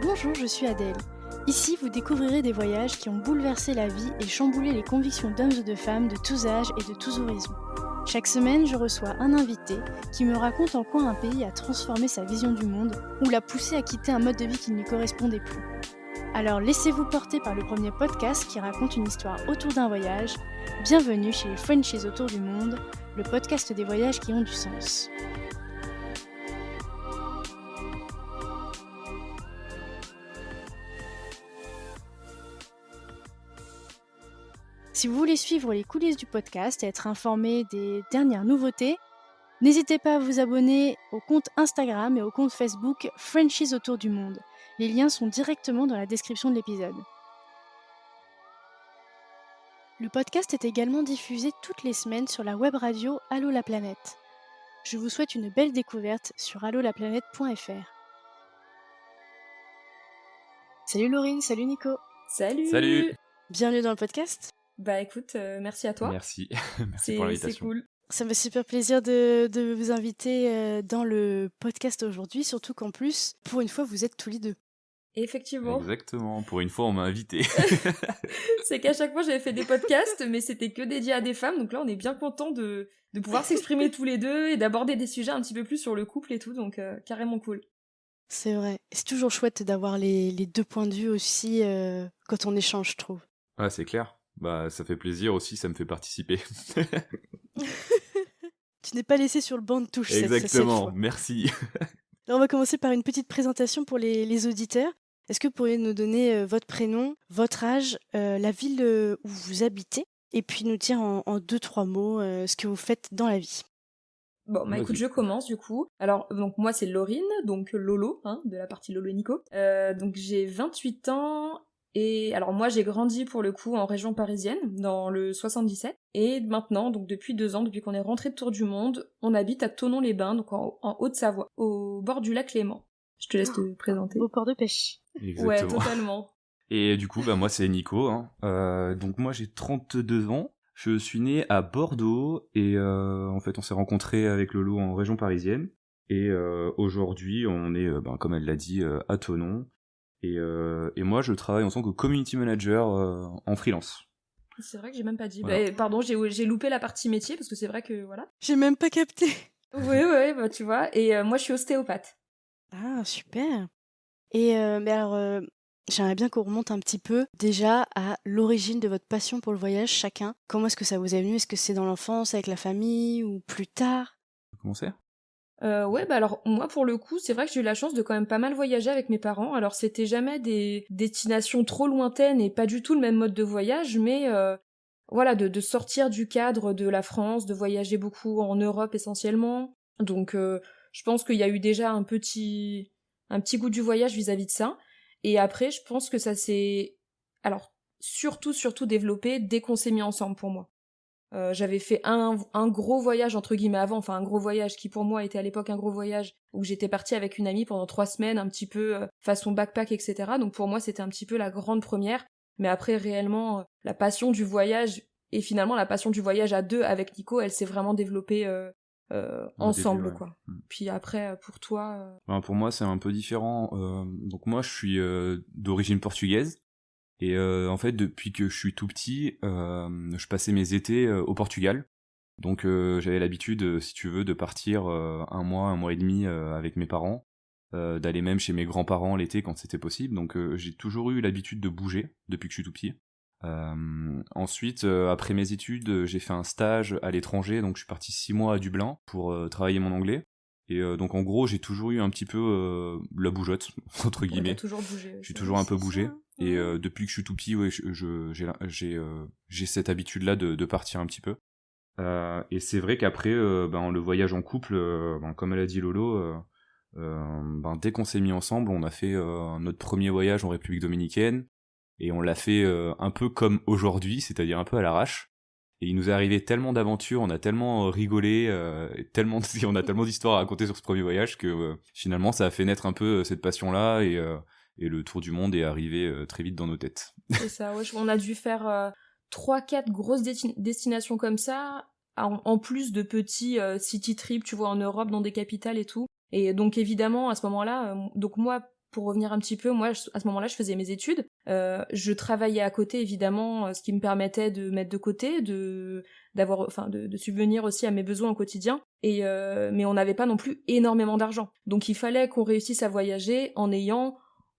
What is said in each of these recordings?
Bonjour, je suis Adèle. Ici, vous découvrirez des voyages qui ont bouleversé la vie et chamboulé les convictions d'hommes et de femmes de tous âges et de tous horizons. Chaque semaine, je reçois un invité qui me raconte en quoi un pays a transformé sa vision du monde ou l'a poussé à quitter un mode de vie qui ne lui correspondait plus. Alors laissez-vous porter par le premier podcast qui raconte une histoire autour d'un voyage. Bienvenue chez les Frenchies autour du monde, le podcast des voyages qui ont du sens. Si vous voulez suivre les coulisses du podcast et être informé des dernières nouveautés, n'hésitez pas à vous abonner au compte Instagram et au compte Facebook Frenchies autour du monde. Les liens sont directement dans la description de l'épisode. Le podcast est également diffusé toutes les semaines sur la web radio Allô la planète. Je vous souhaite une belle découverte sur allolaplanète.fr. Salut Laurine, salut Nico. Salut. Bienvenue dans le podcast. Bah écoute, merci à toi. Merci, merci pour l'invitation. C'est cool. Ça me fait super plaisir de vous inviter dans le podcast aujourd'hui, surtout qu'en plus, pour une fois, vous êtes tous les deux. Effectivement. Exactement, pour une fois on m'a invité. C'est qu'à chaque fois j'avais fait des podcasts, mais c'était que dédié à des femmes, donc là on est bien content de pouvoir s'exprimer tous les deux et d'aborder des sujets un petit peu plus sur le couple et tout, donc carrément cool. C'est vrai, c'est toujours chouette d'avoir les deux points de vue aussi quand on échange, je trouve. Ouais, c'est clair. Bah, ça fait plaisir aussi, ça me fait participer. Tu n'es pas laissé sur le banc de touche cette fois. Exactement, merci. Alors on va commencer par une petite présentation pour les auditeurs. Est-ce que vous pourriez nous donner votre prénom, votre âge, la ville où vous habitez, et puis nous dire en 2-3 mots ce que vous faites dans la vie? Bon, bah écoute, je commence du coup. Alors, donc moi c'est Laurine, donc Lolo, de la partie Lolo et Nico. Donc j'ai 28 ans. Et alors moi j'ai grandi pour le coup en région parisienne, dans le 77, et maintenant, donc depuis 2 ans, depuis qu'on est rentré de tour du monde, on habite à Thonon-les-Bains, donc en Haute-Savoie, au bord du lac Léman. Je te laisse te présenter. Au port de pêche. Exactement. Ouais, totalement. Et du coup, bah moi c'est Nico, donc moi j'ai 32 ans, je suis né à Bordeaux, et en fait on s'est rencontrés avec Lolo en région parisienne, et aujourd'hui on est, comme elle l'a dit, à Thonon. Et moi, je travaille en tant que community manager en freelance. C'est vrai que j'ai même pas dit. Voilà. Bah, pardon, j'ai loupé la partie métier parce que c'est vrai que voilà. J'ai même pas capté. Ouais, bah tu vois. Et moi, je suis ostéopathe. Ah, super. Et mais alors, j'aimerais bien qu'on remonte un petit peu déjà à l'origine de votre passion pour le voyage, chacun. Comment est-ce que ça vous est venu? Est-ce que c'est dans l'enfance, avec la famille, ou plus tard? Comment c'est? Ouais, bah alors moi pour le coup, c'est vrai que j'ai eu la chance de quand même pas mal voyager avec mes parents. Alors c'était jamais des destinations trop lointaines et pas du tout le même mode de voyage, mais voilà, de sortir du cadre de la France, de voyager beaucoup en Europe essentiellement. Donc je pense qu'il y a eu déjà un petit goût du voyage vis-à-vis de ça. Et après, je pense que ça s'est alors surtout développé dès qu'on s'est mis ensemble pour moi. J'avais fait un gros voyage entre guillemets avant, enfin un gros voyage qui pour moi était à l'époque un gros voyage où j'étais partie avec une amie pendant 3 semaines, un petit peu façon backpack, etc. Donc pour moi c'était un petit peu la grande première. Mais après réellement la passion du voyage et finalement la passion du voyage à deux avec Nico, elle s'est vraiment développée ensemble début, ouais. quoi. Puis après pour toi. Pour moi c'est un peu différent. Donc moi je suis d'origine portugaise. Et en fait, depuis que je suis tout petit, je passais mes étés au Portugal. Donc j'avais l'habitude, si tu veux, de partir un mois et demi avec mes parents, d'aller même chez mes grands-parents l'été quand c'était possible. Donc j'ai toujours eu l'habitude de bouger depuis que je suis tout petit. Ensuite, après mes études, j'ai fait un stage à l'étranger, donc je suis parti 6 mois à Dublin pour travailler mon anglais. Et donc en gros, j'ai toujours eu un petit peu la bougeotte, entre guillemets. Ouais, t'as toujours bougé. J'ai toujours un peu bougé. Et depuis que je suis tout petit, ouais, j'ai cette habitude-là de partir un petit peu. Et c'est vrai qu'après, le voyage en couple, comme elle a dit Lolo, dès qu'on s'est mis ensemble, on a fait notre premier voyage en République Dominicaine. Et on l'a fait un peu comme aujourd'hui, c'est-à-dire un peu à l'arrache. Et il nous est arrivé tellement d'aventures, on a tellement rigolé, on a tellement d'histoires à raconter sur ce premier voyage que finalement ça a fait naître un peu cette passion-là et le tour du monde est arrivé très vite dans nos têtes. C'est ça, ouais, on a dû faire 3-4 grosses destinations comme ça, en plus de petits city trips, tu vois, en Europe, dans des capitales et tout. Et donc évidemment, à ce moment-là, donc moi, pour revenir un petit peu, moi, à ce moment-là, je faisais mes études. Je travaillais à côté, évidemment, ce qui me permettait de mettre de côté, de subvenir aussi à mes besoins au quotidien. Mais on n'avait pas non plus énormément d'argent. Donc il fallait qu'on réussisse à voyager en ayant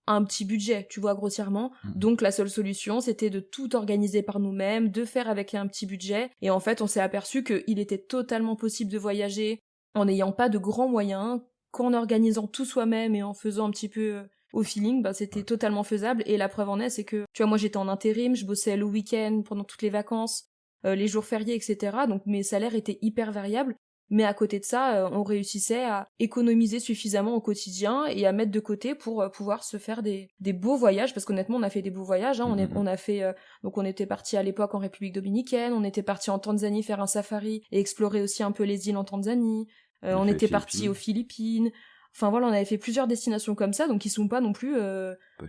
un petit budget, tu vois, grossièrement. Donc la seule solution, c'était de tout organiser par nous-mêmes, de faire avec un petit budget. Et en fait, on s'est aperçu qu'il était totalement possible de voyager en n'ayant pas de grands moyens, qu'en organisant tout soi-même et en faisant un petit peu au feeling, c'était totalement faisable. Et la preuve en est, c'est que, tu vois, moi j'étais en intérim, je bossais le week-end, pendant toutes les vacances, les jours fériés, etc. Donc mes salaires étaient hyper variables. Mais à côté de ça, on réussissait à économiser suffisamment au quotidien et à mettre de côté pour pouvoir se faire des beaux voyages, parce qu'honnêtement, on a fait des beaux voyages. On a fait, donc on était parti à l'époque en République dominicaine, on était parti en Tanzanie faire un safari et explorer aussi un peu les îles en Tanzanie. On était parti aux Philippines. Enfin voilà, on avait fait plusieurs destinations comme ça, donc qui sont pas non plus,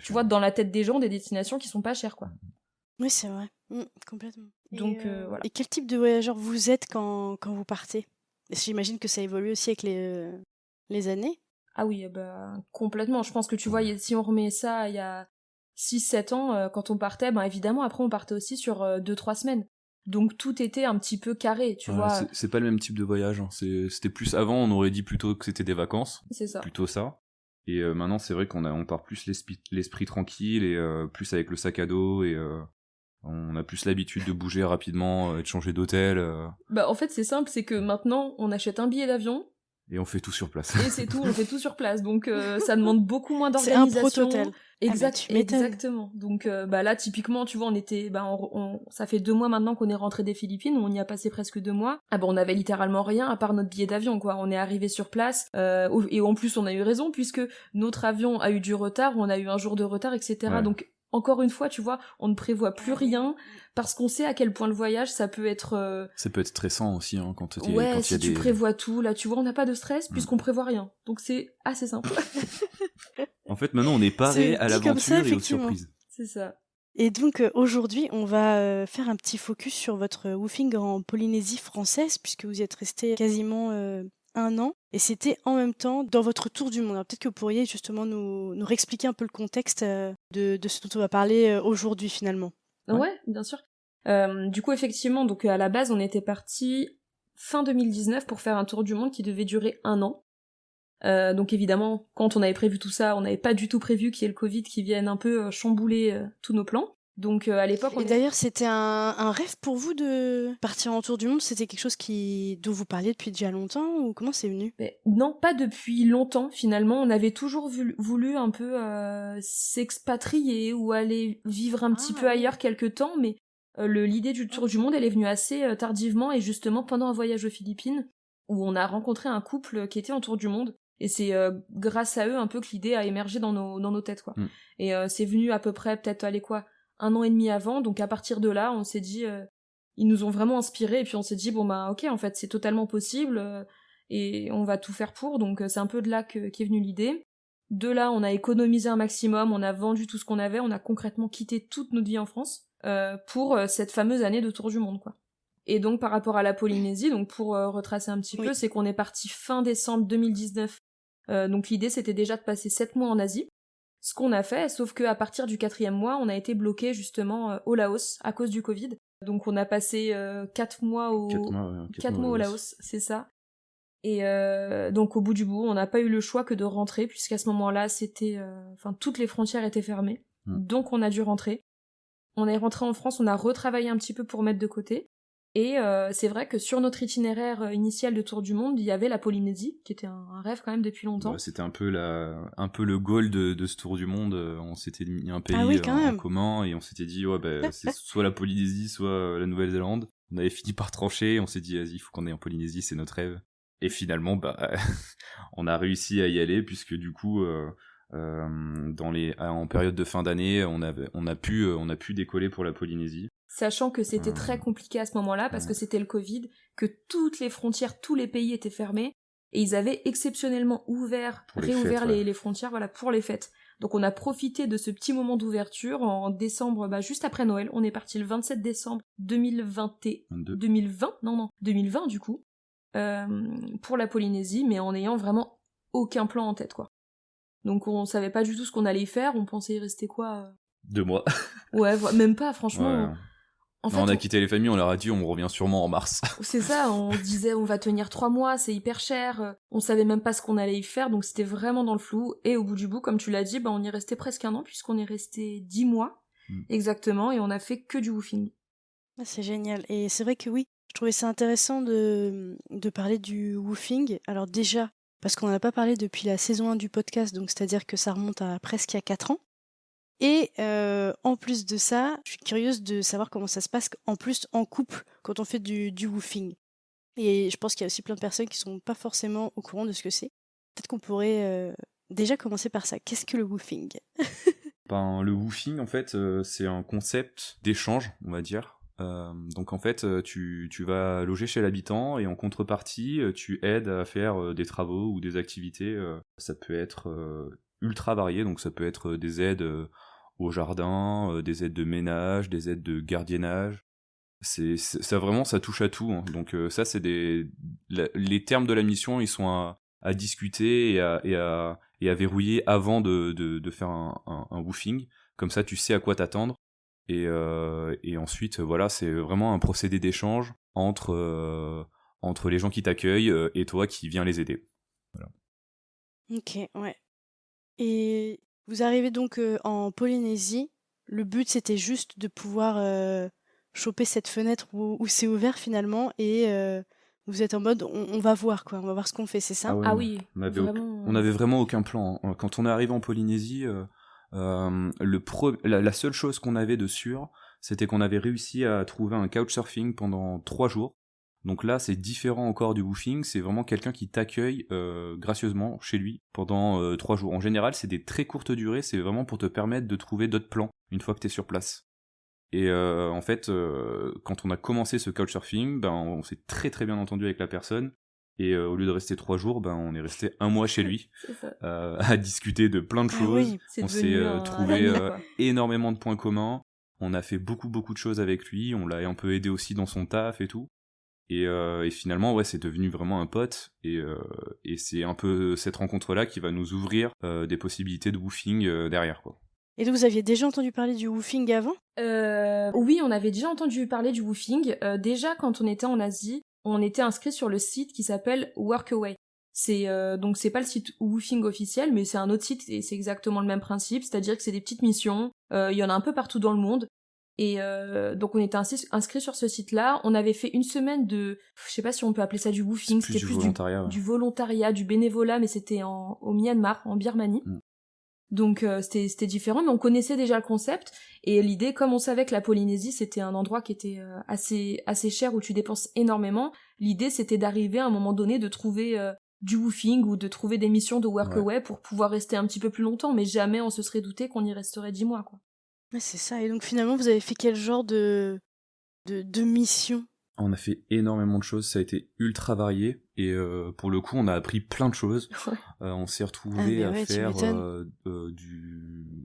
tu vois, dans la tête des gens, des destinations qui sont pas chères, quoi. Oui, c'est vrai, complètement. Donc voilà. Et quel type de voyageur vous êtes quand vous partez? J'imagine que ça évolue aussi avec les années. Ah oui, complètement. Je pense que tu vois, si on remet ça il y a 6-7 ans, quand on partait, évidemment, après on partait aussi sur 2-3 semaines. Donc tout était un petit peu carré, tu vois. C'est pas le même type de voyage. C'était plus avant, on aurait dit plutôt que c'était des vacances. C'est ça. Plutôt ça. Et maintenant, c'est vrai on part plus l'esprit tranquille et plus avec le sac à dos et on a plus l'habitude de bouger rapidement et de changer d'hôtel. En fait, c'est simple, c'est que maintenant, on achète un billet d'avion. Et on fait tout sur place. Et c'est tout, on fait tout sur place. Donc ça demande beaucoup moins d'organisation. C'est un prototel. Exactement. Donc là, typiquement, tu vois, on était, ça fait 2 mois maintenant qu'on est rentré des Philippines, où on y a passé presque 2 mois. On avait littéralement rien à part notre billet d'avion, quoi. On est arrivé sur place, et en plus, on a eu raison, puisque notre avion a eu du retard, on a eu un jour de retard, etc. Ouais. Donc, encore une fois, tu vois, on ne prévoit plus rien, parce qu'on sait à quel point le voyage, ça peut être... Ça peut être stressant aussi, hein, quand si tu prévois tout, là, tu vois, on n'a pas de stress, puisqu'on prévoit rien. Donc c'est assez simple. En fait, maintenant, on est paré à l'aventure et aux surprises. C'est ça. Et donc, aujourd'hui, on va faire un petit focus sur votre woofing en Polynésie française, puisque vous y êtes resté quasiment 1 an, et c'était en même temps dans votre tour du monde. Alors peut-être que vous pourriez justement nous réexpliquer un peu le contexte de ce dont on va parler aujourd'hui finalement. Ouais, bien sûr. Du coup, effectivement, donc à la base, on était parti fin 2019 pour faire un tour du monde qui devait durer 1 an. Donc évidemment, quand on avait prévu tout ça, on n'avait pas du tout prévu qu'il y ait le Covid qui vienne un peu chambouler tous nos plans. Donc à l'époque... Et d'ailleurs, c'était un rêve pour vous de partir en tour du monde? C'était quelque chose dont vous parliez depuis déjà longtemps, ou comment c'est venu? Non, pas depuis longtemps finalement. On avait toujours voulu un peu s'expatrier ou aller vivre un petit peu ailleurs quelque temps, mais l'idée du tour du monde, elle est venue assez tardivement, et justement pendant un voyage aux Philippines, où on a rencontré un couple qui était en tour du monde. Et c'est grâce à eux un peu que l'idée a émergé dans nos têtes, quoi. Et c'est venu à peu près, peut-être, 1 an et demi avant, donc à partir de là, on s'est dit, ils nous ont vraiment inspirés, et puis on s'est dit, ok, en fait, c'est totalement possible, et on va tout faire pour, donc c'est un peu de là qu'est venue l'idée. De là, on a économisé un maximum, on a vendu tout ce qu'on avait, on a concrètement quitté toute notre vie en France, pour cette fameuse année de tour du monde, quoi. Et donc, par rapport à la Polynésie, donc pour retracer un petit peu, c'est qu'on est parti fin décembre 2019, donc l'idée, c'était déjà de passer 7 mois en Asie. Ce qu'on a fait, sauf qu'à partir du 4e mois, on a été bloqué justement au Laos à cause du Covid. Donc on a passé 4 mois au Laos, c'est ça. Et donc au bout du bout, on n'a pas eu le choix que de rentrer, puisqu'à ce moment-là, toutes les frontières étaient fermées. Donc on a dû rentrer. On est rentré en France, on a retravaillé un petit peu pour mettre de côté. Et c'est vrai que sur notre itinéraire initial de tour du monde, il y avait la Polynésie, qui était un rêve quand même depuis longtemps. Ouais, c'était un peu le goal de ce tour du monde. On s'était mis un pays en commun, et on s'était dit, c'est soit la Polynésie, soit la Nouvelle-Zélande. On avait fini par trancher, on s'est dit, vas-y, il faut qu'on aille en Polynésie, c'est notre rêve. Et finalement, on a réussi à y aller, puisque du coup... en période de fin d'année, on a pu décoller pour la Polynésie. Sachant que c'était très compliqué à ce moment-là, parce que c'était le Covid, que toutes les frontières, tous les pays étaient fermés, et ils avaient exceptionnellement réouvert les frontières, pour les fêtes. Donc on a profité de ce petit moment d'ouverture en décembre, juste après Noël. On est parti le 27 décembre 2020 du coup, pour la Polynésie, mais en n'ayant vraiment aucun plan en tête, quoi. Donc on savait pas du tout ce qu'on allait y faire, on pensait y rester quoi 2 mois. Ouais, même pas, franchement. Ouais. En Non, fait, on a quitté les familles, on leur a dit on revient sûrement en mars. c'est ça, on se disait on va tenir 3 mois, c'est hyper cher, on savait même pas ce qu'on allait y faire, donc c'était vraiment dans le flou. Et au bout du bout, comme tu l'as dit, on y est resté presque 1 an, puisqu'on est resté 10 mois, exactement, et on a fait que du woofing. Ah, c'est génial. Et c'est vrai que oui, je trouvais ça intéressant de parler du woofing. Alors déjà, parce qu'on n'en a pas parlé depuis la saison 1 du podcast, donc c'est-à-dire que ça remonte à presque à 4 ans. Et en plus de ça, je suis curieuse de savoir comment ça se passe en plus en couple quand on fait du woofing. Et je pense qu'il y a aussi plein de personnes qui sont pas forcément au courant de ce que c'est. Peut-être qu'on pourrait déjà commencer par ça. Qu'est-ce que le woofing? Le woofing, en fait, c'est un concept d'échange, on va dire. Donc en fait, tu vas loger chez l'habitant et en contrepartie, tu aides à faire des travaux ou des activités. Ça peut être ultra varié, donc ça peut être des aides au jardin, des aides de ménage, des aides de gardiennage. Ça vraiment, ça touche à tout, hein. Donc ça, c'est les termes de la mission, ils sont à discuter et à verrouiller avant de faire un woofing. Comme ça, tu sais à quoi t'attendre. Et ensuite, voilà, c'est vraiment un procédé d'échange entre les gens qui t'accueillent et toi qui viens les aider. Voilà. Ok, ouais. Et vous arrivez donc en Polynésie. Le but, c'était juste de pouvoir choper cette fenêtre où c'est ouvert finalement. Et vous êtes en mode, on va voir quoi, on va voir ce qu'on fait, c'est ça? Ah ouais, Ah oui, on vraiment. avait vraiment aucun plan, hein. Quand on est arrivé en Polynésie, la seule chose qu'on avait de sûr, c'était qu'on avait réussi à trouver un couchsurfing pendant 3 jours. Donc là, c'est différent encore du woofing, c'est vraiment quelqu'un qui t'accueille gracieusement chez lui pendant 3 jours. En général, c'est des très courtes durées, c'est vraiment pour te permettre de trouver d'autres plans une fois que t'es sur place. Et en fait, quand on a commencé ce couchsurfing, on s'est très très bien entendu avec la personne. Et au lieu de rester 3 jours, on est resté 1 mois chez lui à discuter de plein de Ah choses. oui, C'est On devenu s'est un trouvé ami, quoi. énormément de points communs. On a fait beaucoup de choses avec lui. On l'a un peu aidé aussi dans son taf et tout. Et finalement, ouais, c'est devenu vraiment un pote. Et c'est un peu cette rencontre-là qui va nous ouvrir des possibilités de woofing derrière, quoi. Et donc vous aviez déjà entendu parler du woofing avant? Oui, on avait déjà entendu parler du woofing. Déjà, quand on était en Asie, on était inscrit sur le site qui s'appelle Workaway. Donc c'est pas le site woofing officiel, mais c'est un autre site et c'est exactement le même principe, c'est-à-dire que c'est des petites missions. Il y en a un peu partout dans le monde. Et donc on était inscrit sur ce site-là. On avait fait une semaine de, je sais pas si on peut appeler ça du woofing, C'était c'était plus plus volontariat, ouais. du volontariat, du bénévolat, mais c'était au Myanmar, en Birmanie. Donc c'était différent, mais on connaissait déjà le concept. Et l'idée, comme on savait que la Polynésie c'était un endroit qui était assez cher où tu dépenses énormément, l'idée c'était d'arriver à un moment donné de trouver du woofing ou de trouver des missions de workaway pour pouvoir rester un petit peu plus longtemps, mais jamais on se serait douté qu'on y resterait 10 mois, quoi. Ouais, c'est ça. Et donc finalement, vous avez fait quel genre de mission? On a fait énormément de choses, ça a été ultra varié. Et pour le coup, on a appris plein de choses. On s'est retrouvés à faire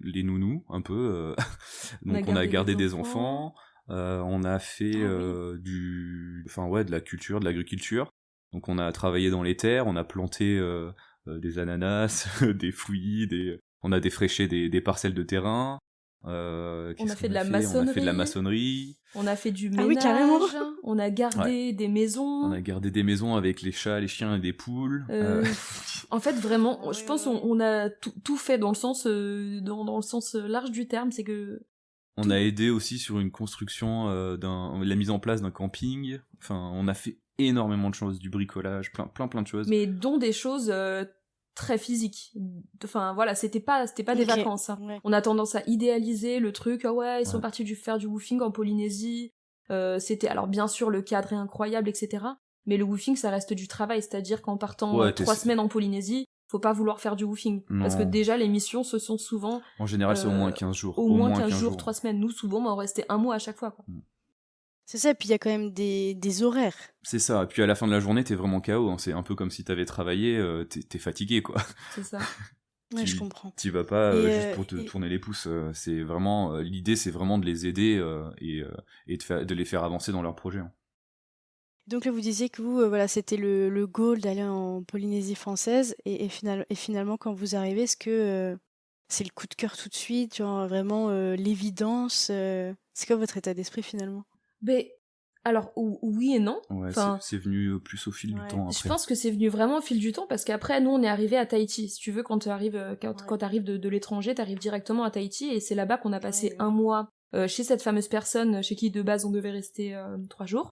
les nounous, un peu. Donc on a gardé des enfants. On a fait de la culture, de l'agriculture. Donc on a travaillé dans les terres, on a planté des ananas, des fruits, on a défriché des parcelles de terrain. On a fait de la maçonnerie. On a fait du ménage. Ah oui, carrément. On a gardé des maisons. On a gardé des maisons avec les chats, les chiens et des poules. En fait, vraiment, je pense on a tout fait dans le sens large du terme. C'est que on a aidé aussi sur une construction, la mise en place d'un camping. Enfin, on a fait énormément de choses, du bricolage, plein de choses. Mais dont des choses très physiques. Enfin voilà, c'était pas des vacances, hein. Ouais. On a tendance à idéaliser le truc. Ah ouais, ils sont partis faire du woofing en Polynésie. C'était, alors bien sûr, le cadre est incroyable, etc. Mais le woofing, ça reste du travail, c'est-à-dire qu'en partant 3 semaines en Polynésie, faut pas vouloir faire du woofing. Non. Parce que déjà, les missions, ce sont souvent... En général, c'est au moins 15 jours. Au moins 15 jours, 3 semaines. Nous, souvent, on restait 1 mois à chaque fois, quoi. C'est ça, et puis il y a quand même des horaires. C'est ça, et puis à la fin de la journée, t'es vraiment KO, hein. C'est un peu comme si t'avais travaillé, t'es fatigué, quoi. C'est ça. Ouais, je comprends. T'y vas pas juste pour te tourner les pouces. C'est vraiment l'idée, c'est vraiment de les aider et de les faire avancer dans leur projet, hein. Donc là, vous disiez que vous, voilà, c'était le goal d'aller en Polynésie française et finalement, quand vous arrivez, est-ce que c'est le coup de cœur tout de suite, genre vraiment l'évidence c'est quoi votre état d'esprit finalement? Mais alors oui et non. Ouais, Enfin, c'est venu plus au fil du Ouais. temps je après. pense que c'est venu vraiment au fil du temps parce qu'après, nous, on est arrivé à Tahiti. Si tu veux, quand tu arrives, Ouais. quand t'arrives de l'étranger, t'arrives directement à Tahiti et c'est là-bas qu'on a passé Ouais, un mois chez cette fameuse personne chez qui de base on devait rester 3 jours.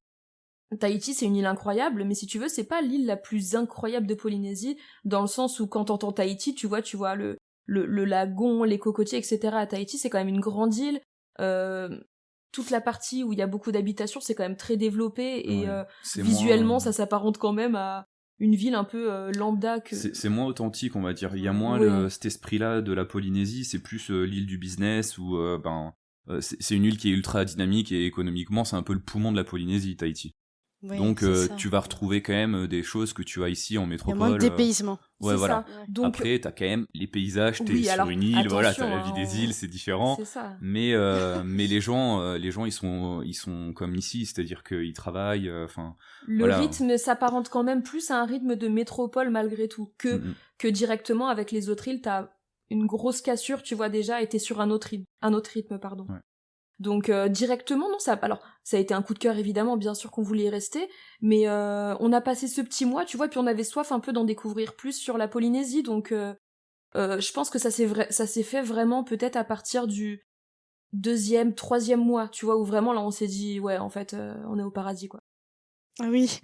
Tahiti, c'est une île incroyable, mais si tu veux, c'est pas l'île la plus incroyable de Polynésie, dans le sens où quand t'entends Tahiti, tu vois le lagon, les cocotiers, etc. À Tahiti, c'est quand même une grande île. Euh, Toute la partie où il y a beaucoup d'habitations, c'est quand même très développé et Ouais, c'est visuellement, moins, ça s'apparente quand même à une ville un peu lambda que. c'est moins authentique, on va dire. Il y a moins Ouais. cet esprit-là de la Polynésie, c'est plus l'île du business où c'est une île qui est ultra dynamique et économiquement c'est un peu le poumon de la Polynésie, Tahiti. Ouais, Donc c'est ça. tu vas retrouver quand même des choses que tu as ici en Il y a moins de métropole. dépaysement. Ouais, C'est voilà. ça. Ouais. Donc, Après, t'as quand même les paysages, t'es oui, sur alors, une île, voilà, t'as attention, la vie des hein, îles, c'est différent. c'est ça. Mais les gens ils sont comme ici, c'est-à-dire qu'ils travaillent, enfin Le voilà. rythme s'apparente quand même plus à un rythme de métropole malgré tout, Mm, que directement avec les autres îles, t'as une grosse cassure, tu vois déjà, et t'es sur un autre rythme, pardon. Ouais. Donc directement, non, alors ça a été un coup de cœur évidemment, bien sûr qu'on voulait y rester, mais on a passé ce petit mois, tu vois, puis on avait soif un peu d'en découvrir plus sur la Polynésie, donc je pense que ça s'est fait vraiment peut-être à partir du deuxième, troisième mois, tu vois, où vraiment là on s'est dit, ouais, en fait, on est au paradis, quoi. Ah oui.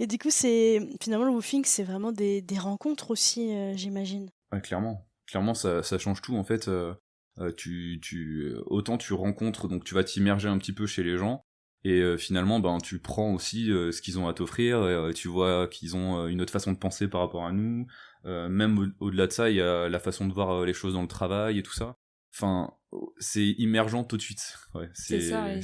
Et du coup, finalement le woofing, c'est vraiment des rencontres aussi, j'imagine. ouais, clairement ça change tout en fait. Autant tu rencontres, donc tu vas t'immerger un petit peu chez les gens et finalement ben tu prends aussi ce qu'ils ont à t'offrir, tu vois qu'ils ont une autre façon de penser par rapport à nous, même au-delà de ça il y a la façon de voir les choses dans le travail et tout ça, enfin c'est immergeant tout de suite. Ouais, C'est ça, ouais.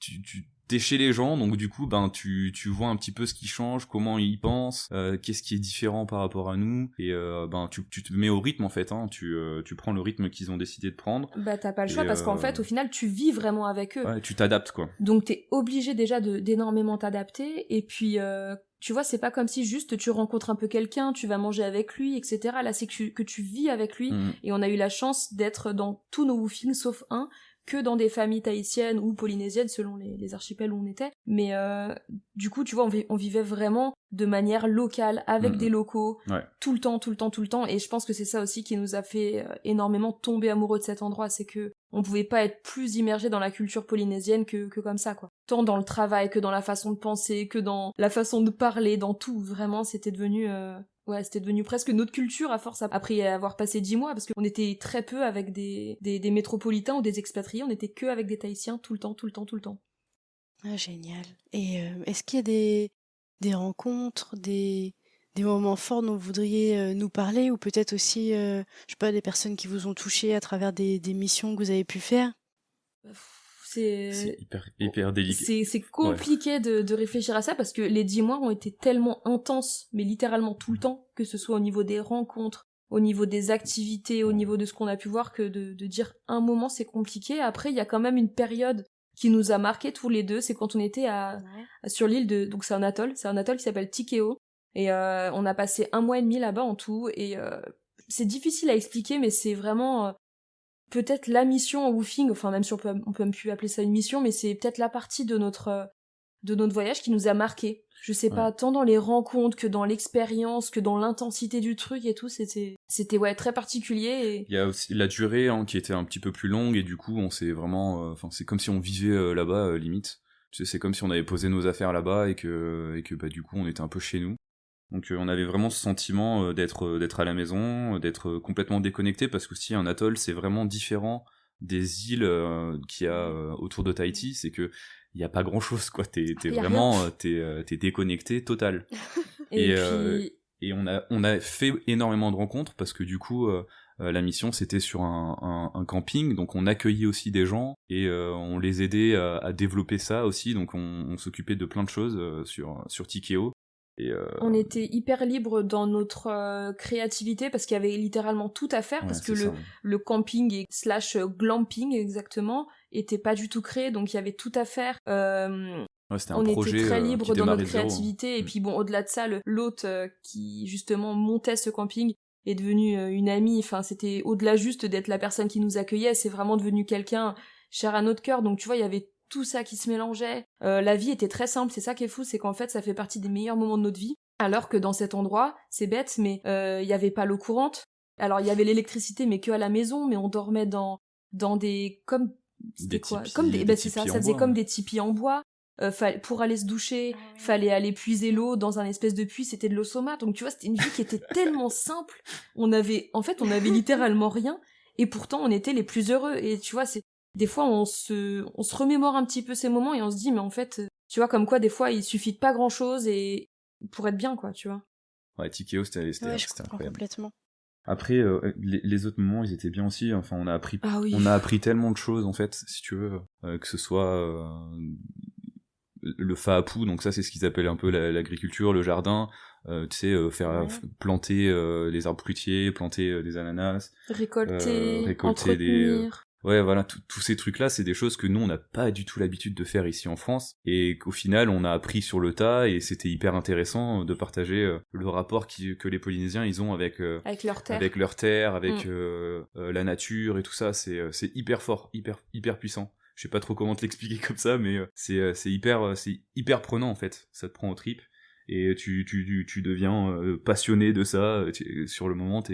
tu t'es chez les gens, donc du coup ben tu vois un petit peu ce qui change, comment ils pensent, qu'est-ce qui est différent par rapport à nous, et ben tu te mets au rythme en fait, hein, tu prends le rythme qu'ils ont décidé de prendre, Bah t'as pas le et choix parce qu'en fait au final tu vis vraiment avec eux. ouais, tu t'adaptes quoi. Donc t'es obligé déjà d'énormément t'adapter et puis tu vois c'est pas comme si juste tu rencontres un peu quelqu'un, tu vas manger avec lui, etc. Là c'est que tu vis avec lui et on a eu la chance d'être dans tous nos woofings sauf un, que dans des familles tahitiennes ou polynésiennes selon les archipels où on était. Mais du coup tu vois on vivait vraiment de manière locale avec des locaux. Ouais. Tout le temps et je pense que c'est ça aussi qui nous a fait énormément tomber amoureux de cet endroit, c'est que on pouvait pas être plus immergé dans la culture polynésienne que comme ça quoi. Tant dans le travail que dans la façon de penser, que dans la façon de parler, dans tout, vraiment c'était devenu c'était devenu presque notre culture à force après avoir passé 10 mois parce qu'on était très peu avec des métropolitains ou des expatriés, on était que avec des Tahitiens tout le temps. Ah génial. Et est-ce qu'il y a des rencontres, des moments forts dont vous voudriez nous parler ou peut-être aussi, je sais pas, des personnes qui vous ont touché à travers des missions que vous avez pu faire? C'est hyper délicat. C'est compliqué de réfléchir à ça parce que les 10 mois ont été tellement intenses, mais littéralement tout le temps, que ce soit au niveau des rencontres, au niveau des activités, au niveau de ce qu'on a pu voir, que de dire un moment c'est compliqué. Après, il y a quand même une période qui nous a marqué tous les deux, c'est quand on était sur l'île donc c'est un atoll qui s'appelle Tikeo, et on a passé 1 mois et demi là-bas en tout, et c'est difficile à expliquer, mais c'est vraiment peut-être la mission en woofing, enfin même si on peut même plus appeler ça une mission, mais c'est peut-être la partie de notre voyage qui nous a marqué. Je sais pas, tant dans les rencontres que dans l'expérience, que dans l'intensité du truc et tout, c'était très particulier. Et il y a aussi la durée qui était un petit peu plus longue et du coup on s'est vraiment, c'est comme si on vivait là-bas limite. Tu sais, c'est comme si on avait posé nos affaires là-bas et que bah du coup on était un peu chez nous. Donc on avait vraiment ce sentiment d'être à la maison, d'être complètement déconnecté parce que si un atoll c'est vraiment différent des îles qu'il y a autour de Tahiti, c'est que il y a pas grand chose quoi, t'es vraiment t'es déconnecté total. et et on a fait énormément de rencontres parce que du coup la mission c'était sur un camping, donc on accueillait aussi des gens et on les aidait à développer ça aussi, donc on s'occupait de plein de choses sur Tikeo. Et on était hyper libre dans notre créativité parce qu'il y avait littéralement tout à faire, parce que le camping et / glamping exactement était pas du tout créé, donc il y avait tout à faire. Ouais, c'était un On projet était très qui libre dans démarrait notre de zéro. créativité. Et puis bon, au-delà de ça, l'hôte qui justement montait ce camping est devenu une amie. Enfin, c'était au-delà juste d'être la personne qui nous accueillait, c'est vraiment devenu quelqu'un cher à notre cœur. Donc tu vois, il y avait tout ça qui se mélangeait. La vie était très simple. C'est ça qui est fou, c'est qu'en fait, ça fait partie des meilleurs moments de notre vie. Alors que dans cet endroit, c'est bête, mais il y avait pas l'eau courante. Alors il y avait l'électricité, mais que à la maison. Mais on dormait dans des comme c'était Des quoi tipis, comme des ben c'est ça, tipis ça en faisait bois. comme des tipis en bois. Pour aller se doucher, fallait aller puiser l'eau dans un espèce de puits, c'était de l'eau saumâtre. Donc tu vois, c'était une vie qui était tellement simple. On avait littéralement rien, et pourtant on était les plus heureux. Et tu vois, c'est des fois on se remémore un petit peu ces moments et on se dit mais en fait, tu vois, comme quoi des fois il suffit de pas grand chose et pour être bien, quoi, tu vois. Ouais, Tikeo, Ouais, je c'était comprends incroyable. complètement. Après, les autres moments, ils étaient bien aussi. Enfin, Ah oui. on a appris tellement de choses, en fait, si tu veux, que ce soit le faapu, donc ça, c'est ce qu'ils appellent un peu l'agriculture, le jardin, tu sais, planter les arbres fruitiers, planter des ananas, Récolter, récolter des... entretenir. Ouais, voilà, tous ces trucs-là, c'est des choses que nous, on n'a pas du tout l'habitude de faire ici en France, et qu'au final, on a appris sur le tas, et c'était hyper intéressant de partager le rapport que les Polynésiens, ils ont avec leur terre, avec la nature et tout ça. C'est hyper fort, hyper puissant. Je sais pas trop comment te l'expliquer comme ça, mais c'est hyper prenant, en fait. Ça te prend aux tripes, et tu deviens passionné de ça. Sur le moment,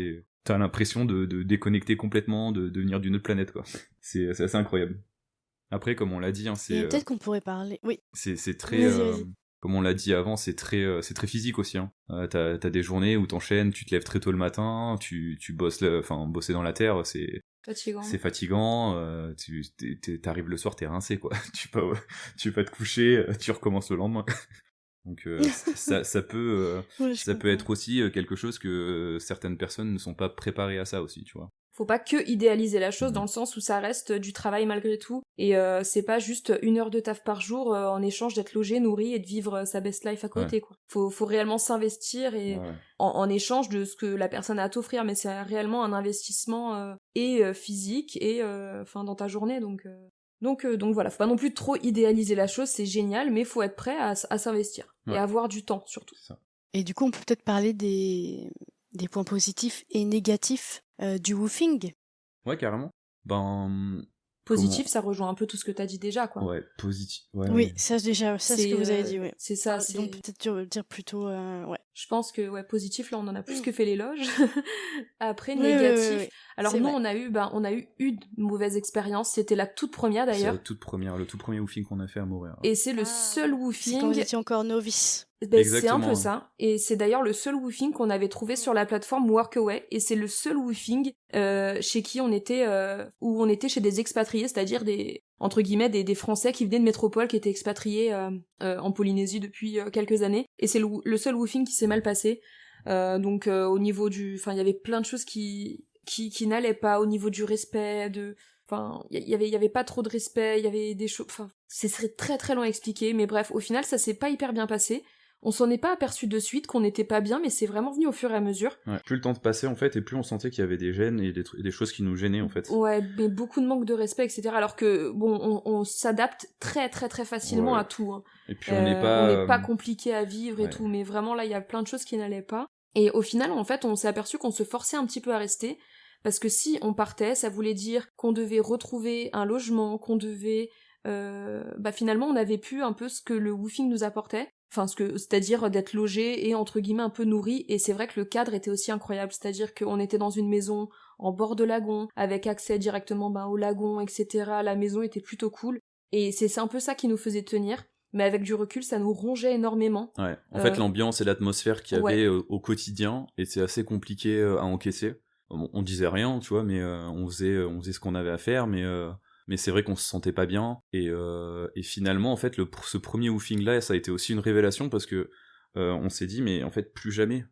t'as l'impression de déconnecter complètement, de venir d'une autre planète, quoi. C'est assez incroyable. Après, comme on l'a dit, hein, Et peut-être qu'on pourrait parler. Oui, c'est très... vas-y. comme on l'a dit avant, c'est très physique aussi, hein. T'as des journées où t'enchaînes, tu te lèves très tôt le matin, tu bosses, bosser dans la terre, Fatigant. c'est fatigant, t'arrives le soir, t'es rincé, quoi. Tu vas te coucher, tu recommences le lendemain. Donc ça peut Ouais, ça peut être aussi quelque chose que certaines personnes ne sont pas préparées à ça aussi, tu vois. Faut pas que idéaliser la chose dans le sens où ça reste du travail malgré tout, et c'est pas juste 1 heure de taf par jour en échange d'être logé, nourri et de vivre sa best life à côté, quoi. Faut réellement s'investir et en échange de ce que la personne a à t'offrir, mais c'est réellement un investissement physique et dans ta journée, donc voilà, faut pas non plus trop idéaliser la chose, c'est génial, mais faut être prêt à s'investir et avoir du temps surtout. C'est ça. Et du coup, on peut peut-être parler des points positifs et négatifs du woofing. Ouais, carrément. Positif, ça rejoint un peu tout ce que t'as dit déjà, quoi. Ouais, positif. Ouais, Oui, ça déjà, ça c'est ce que vous avez dit, ouais. C'est ça, Donc peut-être dire plutôt, ouais. Je pense que, ouais, positif, là, on en a plus que fait l'éloge. Après, Oui, négatif. oui. Alors, nous, on a eu une mauvaise expérience. C'était la toute première, d'ailleurs. C'est le tout premier woofing qu'on a fait à Montréal. Et c'est le seul woofing. C'est quand vous étiez encore novice. C'est un peu ça. Et c'est d'ailleurs le seul woofing qu'on avait trouvé sur la plateforme Workaway. Et c'est le seul woofing chez qui on était, où on était chez des expatriés, c'est-à-dire entre guillemets, des Français qui venaient de métropole, qui étaient expatriés en Polynésie depuis quelques années. Et c'est le seul woofing qui s'est mal passé. Donc au niveau il y avait plein de choses qui n'allaient pas au niveau du respect, il y avait pas trop de respect, il y avait des choses, ce serait très très long à expliquer, mais bref, au final, ça s'est pas hyper bien passé. On s'en est pas aperçu de suite qu'on n'était pas bien, mais c'est vraiment venu au fur et à mesure. Ouais. Plus le temps passait, en fait, et plus on sentait qu'il y avait des gênes et des choses qui nous gênaient, en fait. Ouais, mais beaucoup de manque de respect, etc. Alors que, bon, on s'adapte très très très facilement à tout, hein. Et puis on n'est pas compliqué à vivre et tout, mais vraiment là, il y a plein de choses qui n'allaient pas. Et au final, en fait, on s'est aperçu qu'on se forçait un petit peu à rester, parce que si on partait, ça voulait dire qu'on devait retrouver un logement, qu'on devait... finalement, on avait plus un peu ce que le woofing nous apportait. C'est-à-dire d'être logé et entre guillemets un peu nourri, et c'est vrai que le cadre était aussi incroyable, c'est-à-dire qu'on était dans une maison en bord de lagon, avec accès directement au lagon, etc. La maison était plutôt cool, et c'est un peu ça qui nous faisait tenir, mais avec du recul, ça nous rongeait énormément. Ouais. En fait, l'ambiance et l'atmosphère qu'il y avait au quotidien était assez compliqué à encaisser. On disait rien, tu vois, mais on faisait ce qu'on avait à faire, mais c'est vrai qu'on se sentait pas bien, et finalement, en fait, ce premier woofing là, ça a été aussi une révélation, parce que on s'est dit, mais en fait, plus jamais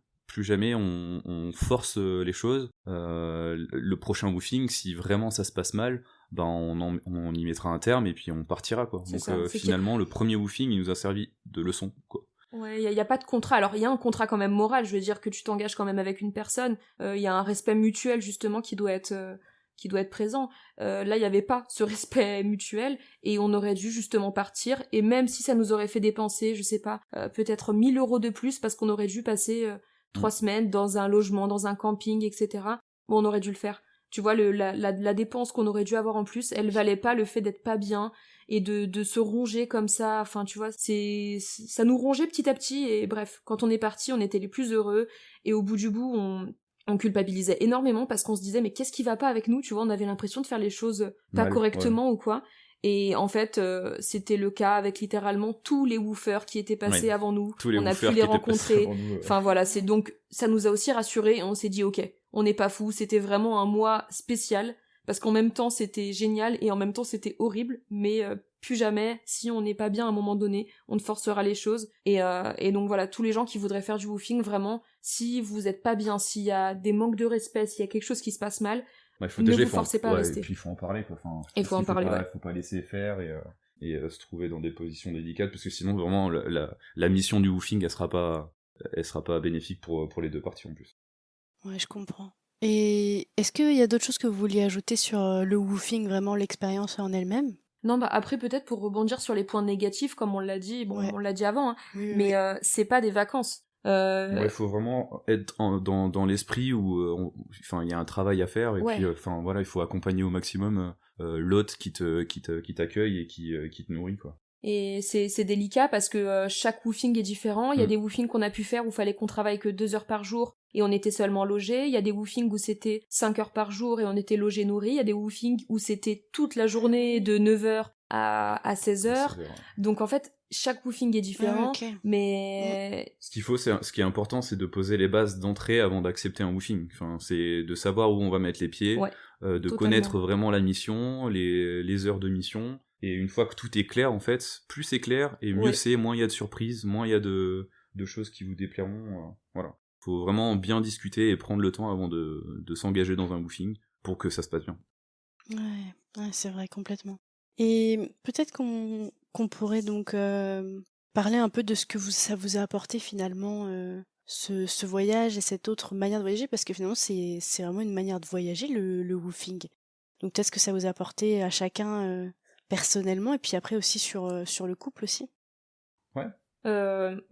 on force les choses. Le prochain woofing, si vraiment ça se passe mal, on y mettra un terme, et puis on partira, quoi. Donc finalement, le premier woofing, il nous a servi de leçon, quoi. Ouais, il y a pas de contrat. Alors, il y a un contrat quand même moral, je veux dire que tu t'engages quand même avec une personne. Il y a un respect mutuel, justement, qui doit être qui doit être présent. Là, il n'y avait pas ce respect mutuel et on aurait dû justement partir. Et même si ça nous aurait fait dépenser, je sais pas, peut-être 1 000 € de plus parce qu'on aurait dû passer 3 semaines dans un logement, dans un camping, etc. Bon, on aurait dû le faire. Tu vois, la dépense qu'on aurait dû avoir en plus, elle valait pas le fait d'être pas bien et de se ronger comme ça. Enfin, tu vois, ça nous rongeait petit à petit. Et bref, quand on est parti, on était les plus heureux. Et au bout du bout, on culpabilisait énormément parce qu'on se disait mais qu'est-ce qui va pas avec nous, tu vois, on avait l'impression de faire les choses pas correctement ou quoi. Et en fait, c'était le cas avec littéralement tous les woofers qui étaient passés avant nous. On a pu les rencontrer. Enfin voilà, c'est donc ça nous a aussi rassurés et on s'est dit ok, on n'est pas fous. C'était vraiment un mois spécial parce qu'en même temps c'était génial et en même temps c'était horrible. Mais plus jamais, si on n'est pas bien à un moment donné, on ne forcera les choses. Et donc voilà, tous les gens qui voudraient faire du woofing, vraiment, si vous êtes pas bien, s'il y a des manques de respect, s'il y a quelque chose qui se passe mal, ne vous forcez pas à rester. Et puis il faut en parler, quoi. Enfin, il faut en parler, faut pas laisser faire et se trouver dans des positions délicates, parce que sinon vraiment la mission du woofing elle sera pas bénéfique pour les deux parties en plus. Ouais, je comprends. Et est-ce qu'il y a d'autres choses que vous vouliez ajouter sur le woofing, vraiment l'expérience en elle-même? Non, bah après peut-être pour rebondir sur les points négatifs, comme on l'a dit, on l'a dit avant, hein, mais c'est pas des vacances. Il faut vraiment être dans l'esprit où il y a un travail à faire et puis il faut accompagner au maximum l'hôte qui t'accueille et qui te nourrit, quoi. Et c'est délicat parce que chaque woofing est différent. Il y a des woofings qu'on a pu faire où il fallait qu'on travaille que 2 heures par jour et on était seulement logé. Il y a des woofings où c'était 5 heures par jour et on était logé, nourri. Il y a des woofings où c'était toute la journée de 9 heures à 16 heures. Donc en fait, chaque woofing est différent, mais... Ce qui est important, c'est de poser les bases d'entrée avant d'accepter un woofing. Enfin, c'est de savoir où on va mettre les pieds, de connaître vraiment la mission, les heures de mission. Et une fois que tout est clair, en fait, plus c'est clair, et mieux c'est, moins il y a de surprises, moins il y a de choses qui vous déplairont. Voilà. Faut vraiment bien discuter et prendre le temps avant de s'engager dans un woofing pour que ça se passe bien. Ouais, c'est vrai, complètement. Et peut-être qu'on pourrait donc parler un peu de ce que ça vous a apporté finalement, ce voyage et cette autre manière de voyager, parce que finalement c'est vraiment une manière de voyager, le woofing. Donc peut-être que ça vous a apporté à chacun personnellement, et puis après aussi sur le couple aussi. Ouais.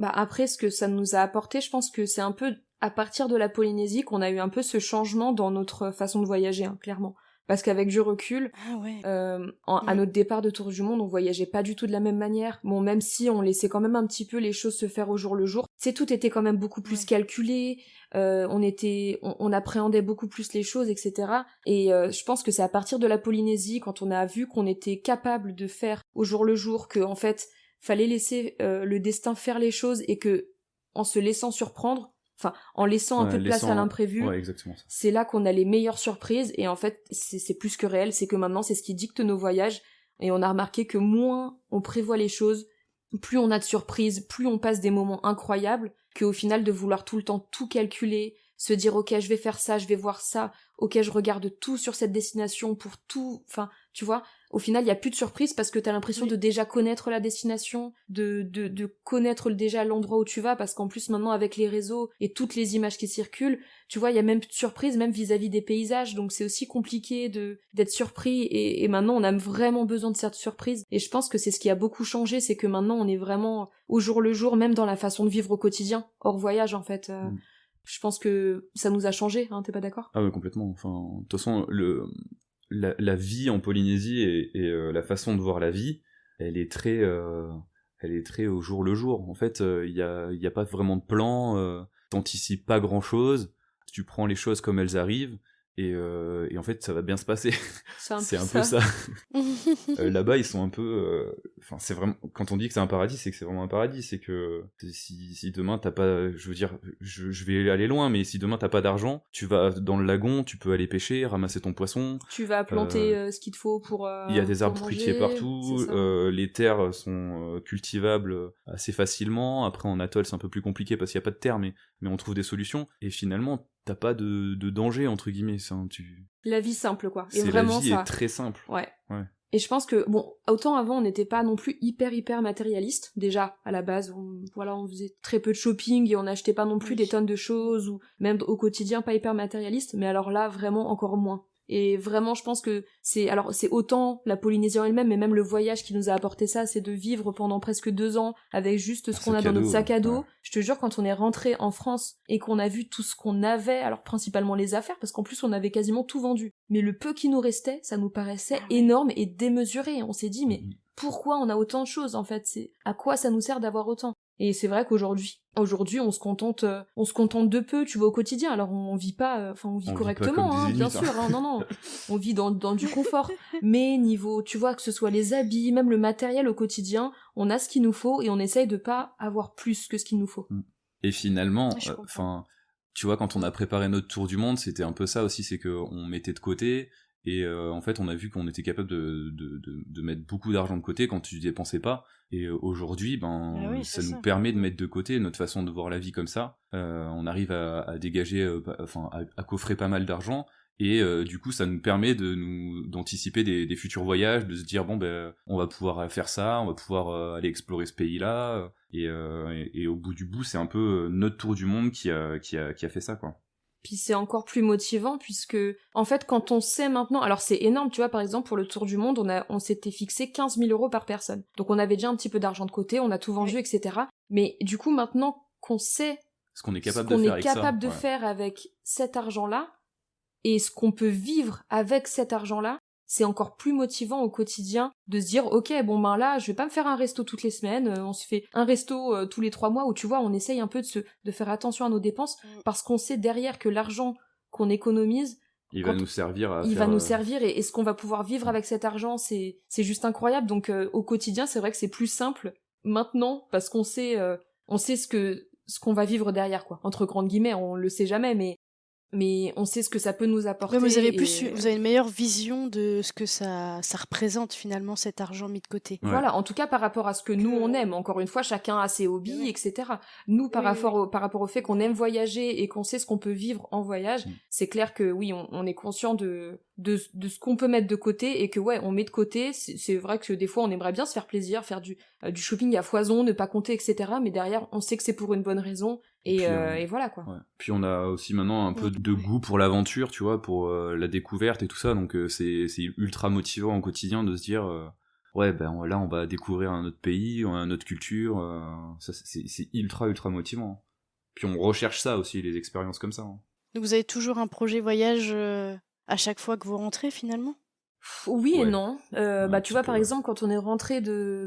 Après, ce que ça nous a apporté, je pense que c'est un peu à partir de la Polynésie qu'on a eu un peu ce changement dans notre façon de voyager, hein, clairement. Parce qu'avec du recul, à notre départ de Tour du Monde, on voyageait pas du tout de la même manière. Bon, même si on laissait quand même un petit peu les choses se faire au jour le jour, tout était quand même beaucoup plus calculé, on appréhendait beaucoup plus les choses, etc. Et je pense que c'est à partir de la Polynésie, quand on a vu qu'on était capable de faire au jour le jour, que en fait, fallait laisser le destin faire les choses et que, en se laissant surprendre, en laissant un peu de place à l'imprévu, c'est là qu'on a les meilleures surprises. Et en fait, c'est plus que réel, c'est que maintenant, c'est ce qui dicte nos voyages. Et on a remarqué que moins on prévoit les choses, plus on a de surprises, plus on passe des moments incroyables, qu'au final, de vouloir tout le temps tout calculer, se dire, ok, je vais faire ça, je vais voir ça, ok, je regarde tout sur cette destination pour tout... Enfin, tu vois, au final, il n'y a plus de surprise parce que t'as l'impression de déjà connaître la destination, de connaître déjà l'endroit où tu vas, parce qu'en plus, maintenant, avec les réseaux et toutes les images qui circulent, tu vois, il y a même plus de surprise, même vis-à-vis des paysages, donc c'est aussi compliqué d'être surpris, et maintenant, on a vraiment besoin de cette surprise, et je pense que c'est ce qui a beaucoup changé, c'est que maintenant, on est vraiment au jour le jour, même dans la façon de vivre au quotidien, hors voyage, en fait. Je pense que ça nous a changé, hein, t'es pas d'accord ? Ah ouais, complètement. Enfin, de toute façon, la vie en Polynésie et la façon de voir la vie, elle est très au jour le jour. En fait, il y a pas vraiment de plan, t'anticipes pas grand chose, tu prends les choses comme elles arrivent, et en fait ça va bien se passer. C'est un peu ça. Là-bas ils sont un peu c'est vraiment, quand on dit que c'est un paradis, c'est que c'est vraiment un paradis. C'est que si demain t'as pas, je veux dire, je vais aller loin, mais si demain t'as pas d'argent, tu vas dans le lagon, tu peux aller pêcher, ramasser ton poisson, tu vas planter ce qu'il te faut pour il y a des arbres fruitiers partout, les terres sont cultivables assez facilement. Après en atoll c'est un peu plus compliqué parce qu'il y a pas de terre, mais on trouve des solutions, et finalement t'as pas de danger entre guillemets. La vie simple, quoi. Et vraiment, la vie est très simple. Ouais. Et je pense que, bon, autant avant on n'était pas non plus hyper matérialiste. Déjà, à la base, on faisait très peu de shopping et on n'achetait pas non plus des tonnes de choses, ou même au quotidien pas hyper matérialiste, mais alors là, vraiment encore moins. Et vraiment, je pense que c'est autant la Polynésie en elle-même, mais même le voyage qui nous a apporté ça, c'est de vivre pendant presque 2 ans avec juste ce qu'on a dans notre sac à dos. Ouais. Je te jure, quand on est rentré en France et qu'on a vu tout ce qu'on avait, alors principalement les affaires, parce qu'en plus on avait quasiment tout vendu, mais le peu qui nous restait, ça nous paraissait énorme et démesuré. On s'est dit, mais pourquoi on a autant de choses en fait? C'est à quoi ça nous sert d'avoir autant? Et c'est vrai qu'aujourd'hui, on se contente de peu, tu vois, au quotidien. Alors on vit pas, on vit correctement, vit pas comme des bien zéniths, sûr, non, on vit dans du confort. Mais niveau, tu vois, que ce soit les habits, même le matériel au quotidien, on a ce qu'il nous faut et on essaye de pas avoir plus que ce qu'il nous faut. Et finalement, Je comprends. tu vois, quand on a préparé notre tour du monde, c'était un peu ça aussi, c'est qu'on mettait de côté. Et en fait, on a vu qu'on était capable de mettre beaucoup d'argent de côté quand tu dépensais pas. Et aujourd'hui, oui, ça c'est nous ça. permet de mettre de côté notre façon de voir la vie comme ça. On arrive à dégager, à coffrer pas mal d'argent. Et du coup, ça nous permet d'anticiper des futurs voyages, de se dire bon ben, on va pouvoir faire ça, on va pouvoir aller explorer ce pays-là. Et au bout du bout, c'est un peu notre tour du monde qui a fait ça, quoi. Puis c'est encore plus motivant puisque, en fait, quand on sait maintenant, alors c'est énorme, tu vois, par exemple, pour le tour du monde, on s'était fixé 15 000 euros par personne. Donc on avait déjà un petit peu d'argent de côté, on a tout vendu, etc. Mais du coup, maintenant qu'on sait Ce qu'on est ce capable qu'on de faire est avec ça. capable de Ouais. faire avec cet argent-là, et ce qu'on peut vivre avec cet argent-là, c'est encore plus motivant au quotidien de se dire ok bon ben là je vais pas me faire un resto toutes les semaines, on se fait un resto tous les 3 mois où tu vois on essaye un peu de faire attention à nos dépenses parce qu'on sait derrière que l'argent qu'on économise Il va nous servir à il faire. va nous servir et ce qu'on va pouvoir vivre avec cet argent c'est juste incroyable. Donc au quotidien c'est vrai que c'est plus simple maintenant parce qu'on sait ce qu'on va vivre derrière quoi, entre grandes guillemets, on le sait jamais mais on sait ce que ça peut nous apporter. Ouais, vous avez une meilleure vision de ce que ça représente finalement cet argent mis de côté. Ouais. Voilà, en tout cas par rapport à ce que nous on aime. Encore une fois, chacun a ses hobbies, etc. Nous, par rapport au fait qu'on aime voyager et qu'on sait ce qu'on peut vivre en voyage, c'est clair que oui, on est conscient de ce qu'on peut mettre de côté et que ouais, on met de côté. C'est vrai que des fois on aimerait bien se faire plaisir, faire du shopping à foison, ne pas compter, etc. Mais derrière, on sait que c'est pour une bonne raison. Et voilà quoi. Ouais. Puis on a aussi maintenant un peu de goût pour l'aventure, tu vois, pour la découverte et tout ça, donc c'est ultra motivant au quotidien de se dire ouais ben là on va découvrir un autre pays, une autre culture, ça c'est ultra motivant. Puis on recherche ça aussi, les expériences comme ça. Donc vous avez toujours un projet voyage à chaque fois que vous rentrez finalement? Oui et Ouais. non. Tu vois, par exemple, quand on est rentré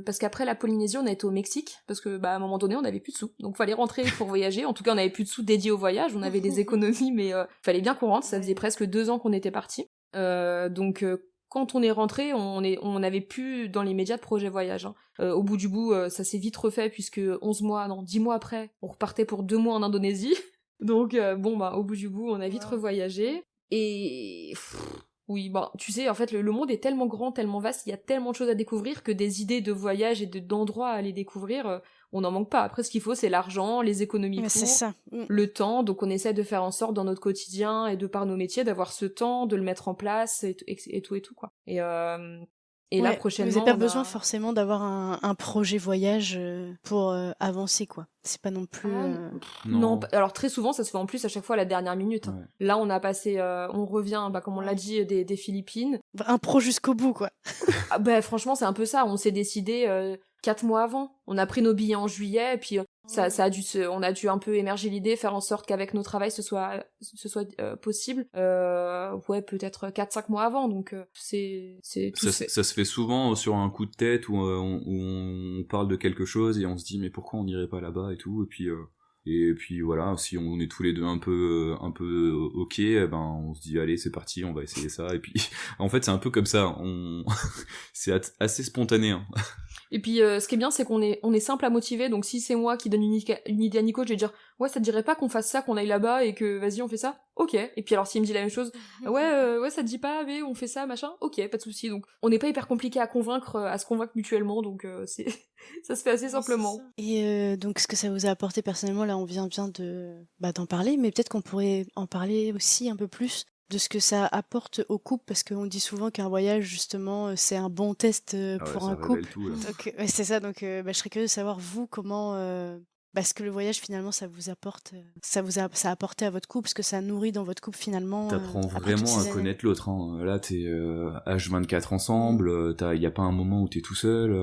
parce qu'après la Polynésie, on a été au Mexique, parce que, à un moment donné, on n'avait plus de sous. Donc, fallait rentrer pour voyager. En tout cas, on n'avait plus de sous dédiés au voyage. On avait des économies, mais fallait bien qu'on rentre. Ça faisait presque 2 ans qu'on était partis. Donc, quand on est rentré, on n'avait plus dans les médias de projet voyage. Au bout du bout, ça s'est vite refait, puisque 10 mois après, on repartait pour 2 mois en Indonésie. Donc, au bout du bout, on a vite revoyagé. Et... Oui, tu sais, en fait, le monde est tellement grand, tellement vaste, il y a tellement de choses à découvrir que des idées de voyage et d'endroits à aller découvrir, on n'en manque pas. Après, ce qu'il faut, c'est l'argent, les économies Mais pour, c'est ça. le temps. Donc, on essaie de faire en sorte dans notre quotidien et de par nos métiers d'avoir ce temps, de le mettre en place et tout, quoi. Et là, prochainement, vous n'avez pas besoin forcément d'avoir un projet voyage pour avancer, quoi. C'est pas non plus... Non, alors très souvent, ça se fait en plus à chaque fois à la dernière minute. Ouais. Là, on a passé, on revient, comme on l'a dit, des Philippines. Un pro jusqu'au bout, quoi. Franchement, c'est un peu ça. On s'est décidé 4 mois avant. On a pris nos billets en juillet, et puis on a dû un peu émerger l'idée, faire en sorte qu'avec nos travails, ce soit possible. Peut-être 4-5 mois avant. Donc, c'est tout fait. Ça se fait souvent sur un coup de tête où on parle de quelque chose et on se dit mais pourquoi on n'irait pas là-bas et tout. Et puis voilà, si on est tous les deux un peu ok, on se dit allez c'est parti, on va essayer ça. Et puis en fait c'est un peu comme ça, c'est assez spontané. Hein. Et puis ce qui est bien, c'est qu'on est simple à motiver. Donc si c'est moi qui donne une idée à Nico, je vais dire ouais, ça te dirait pas qu'on fasse ça, qu'on aille là-bas et que vas-y on fait ça. Ok. Et puis alors s'il me dit la même chose, ouais ça te dit pas, mais on fait ça machin. Ok, pas de souci. Donc on n'est pas hyper compliqué à se convaincre mutuellement. Donc ça se fait assez simplement. Et donc ce que ça vous a apporté personnellement, là on vient d'en parler, mais peut-être qu'on pourrait en parler aussi un peu plus de ce que ça apporte au couple, parce qu'on dit souvent qu'un voyage justement c'est un bon test pour un couple. Tout, donc c'est ça, donc je serais curieuse de savoir vous comment Parce que le voyage, finalement, ça vous apporte, ça a apporté à votre couple, parce que ça nourrit dans votre couple, finalement, T'apprends après toutes vraiment à ces années. connaître l'autre, hein. Là, t'es H24 ensemble, y a pas un moment où t'es tout seul.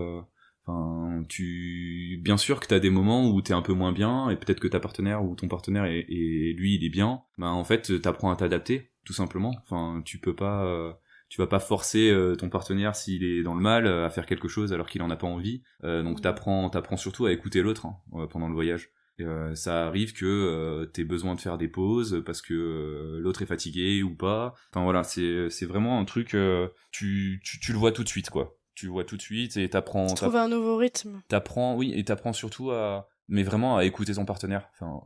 Enfin, bien sûr que t'as des moments où t'es un peu moins bien, et peut-être que ta partenaire ou ton partenaire et lui, il est bien. Ben, en fait, t'apprends à t'adapter, tout simplement. Enfin, tu vas pas forcer ton partenaire s'il est dans le mal à faire quelque chose alors qu'il en a pas envie. Donc t'apprends surtout à écouter l'autre, hein, pendant le voyage. Ça arrive que t'aies besoin de faire des pauses parce que l'autre est fatigué ou pas. Enfin voilà, c'est vraiment un truc, tu le vois tout de suite, quoi. Tu le vois tout de suite et Trouver un nouveau rythme. oui, et t'apprends surtout mais vraiment à écouter ton partenaire. Enfin,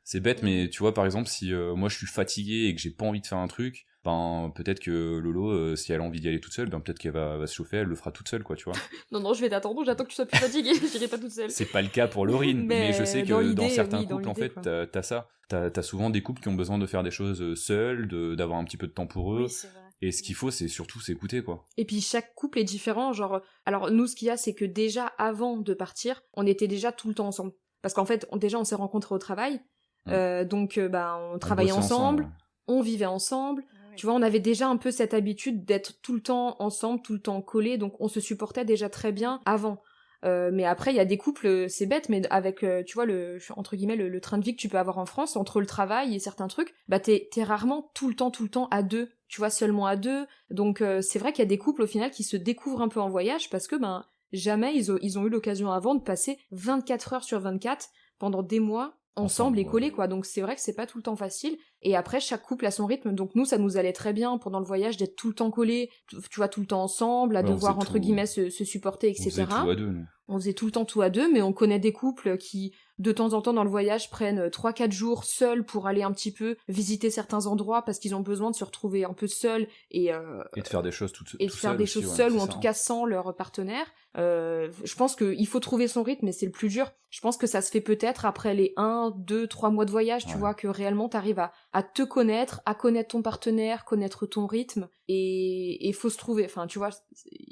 c'est bête, mais tu vois, par exemple, si moi je suis fatigué et que j'ai pas envie de faire un truc, ben peut-être que Lolo, si elle a envie d'y aller toute seule, ben peut-être qu'elle va se chauffer, elle le fera toute seule, quoi, tu vois. Non, je vais t'attendre, j'attends que tu sois plus fatiguée, j'irai pas toute seule. C'est pas le cas pour Laurine, mais je sais que dans certains oui, dans couples, en l'idée, fait, quoi. t'as ça. T'as souvent des couples qui ont besoin de faire des choses seuls, d'avoir un petit peu de temps pour eux. Oui, c'est vrai. Et ce qu'il faut, c'est surtout s'écouter, quoi. Et puis chaque couple est différent, genre... Alors nous, ce qu'il y a, c'est que déjà, avant de partir, on était déjà tout le temps ensemble. Parce qu'en fait, déjà, on s'est rencontrés au travail, donc on travaillait bossait ensemble, on vivait ensemble. Tu vois, on avait déjà un peu cette habitude d'être tout le temps ensemble, tout le temps collés, donc on se supportait déjà très bien avant. Mais après, il y a des couples, c'est bête, mais avec, tu vois, entre guillemets, le train de vie que tu peux avoir en France, entre le travail et certains trucs, bah t'es rarement tout le temps à deux, tu vois, seulement à deux. Donc c'est vrai qu'il y a des couples au final qui se découvrent un peu en voyage parce que ben jamais ils ont eu l'occasion avant de passer 24 heures sur 24 pendant des mois ensemble et collés, quoi. Donc c'est vrai que c'est pas tout le temps facile. Et après, chaque couple a son rythme. Donc nous, ça nous allait très bien pendant le voyage d'être tout le temps collés, tu vois, tout le temps ensemble, à devoir, entre guillemets, se supporter, etc. On faisait tout à deux, nous. On faisait tout le temps tout à deux, mais on connaît des couples qui, de temps en temps dans le voyage, prennent 3-4 jours seuls pour aller un petit peu visiter certains endroits parce qu'ils ont besoin de se retrouver un peu seuls et de faire des choses tout et de faire des choses seuls ou en tout cas sans leur partenaire. Je pense qu'il faut trouver son rythme et c'est le plus dur. Je pense que ça se fait peut-être après les 1, 2, 3 mois de voyage, tu vois, que réellement t'arrives à te connaître, à connaître ton partenaire, connaître ton rythme et faut se trouver. Enfin, tu vois,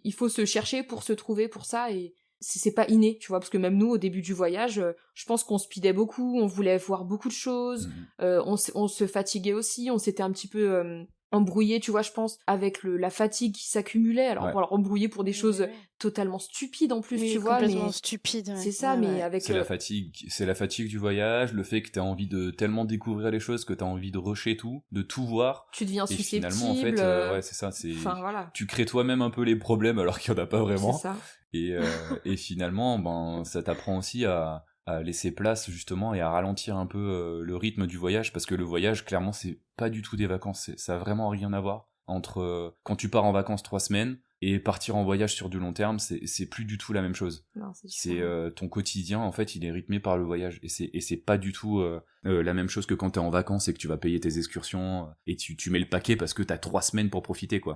il faut se chercher pour se trouver pour ça et c'est pas inné, tu vois, parce que même nous, au début du voyage, je pense qu'on speedait beaucoup, on voulait voir beaucoup de choses, on se fatiguait aussi, on s'était un petit peu embrouillé, tu vois, je pense, avec la fatigue qui s'accumulait, alors embrouillé pour des choses totalement stupides en plus, tu vois, complètement stupides. C'est ça, mais avec... C'est la fatigue du voyage, le fait que t'as envie de tellement découvrir les choses, que t'as envie de rusher tout, de tout voir. Tu deviens susceptible. Finalement, en fait, c'est ça, Enfin, voilà. Tu crées toi-même un peu les problèmes alors qu'il y en a pas vraiment. C'est ça. Et finalement, ben, ça t'apprend aussi à laisser place justement et à ralentir un peu le rythme du voyage, parce que le voyage, clairement, c'est pas du tout des vacances, ça a vraiment rien à voir entre quand tu pars en vacances 3 semaines et partir en voyage sur du long terme, c'est plus du tout la même chose. Non, c'est ton quotidien, en fait, il est rythmé par le voyage et c'est pas du tout la même chose que quand t'es en vacances et que tu vas payer tes excursions et tu mets le paquet parce que t'as 3 semaines pour profiter, quoi.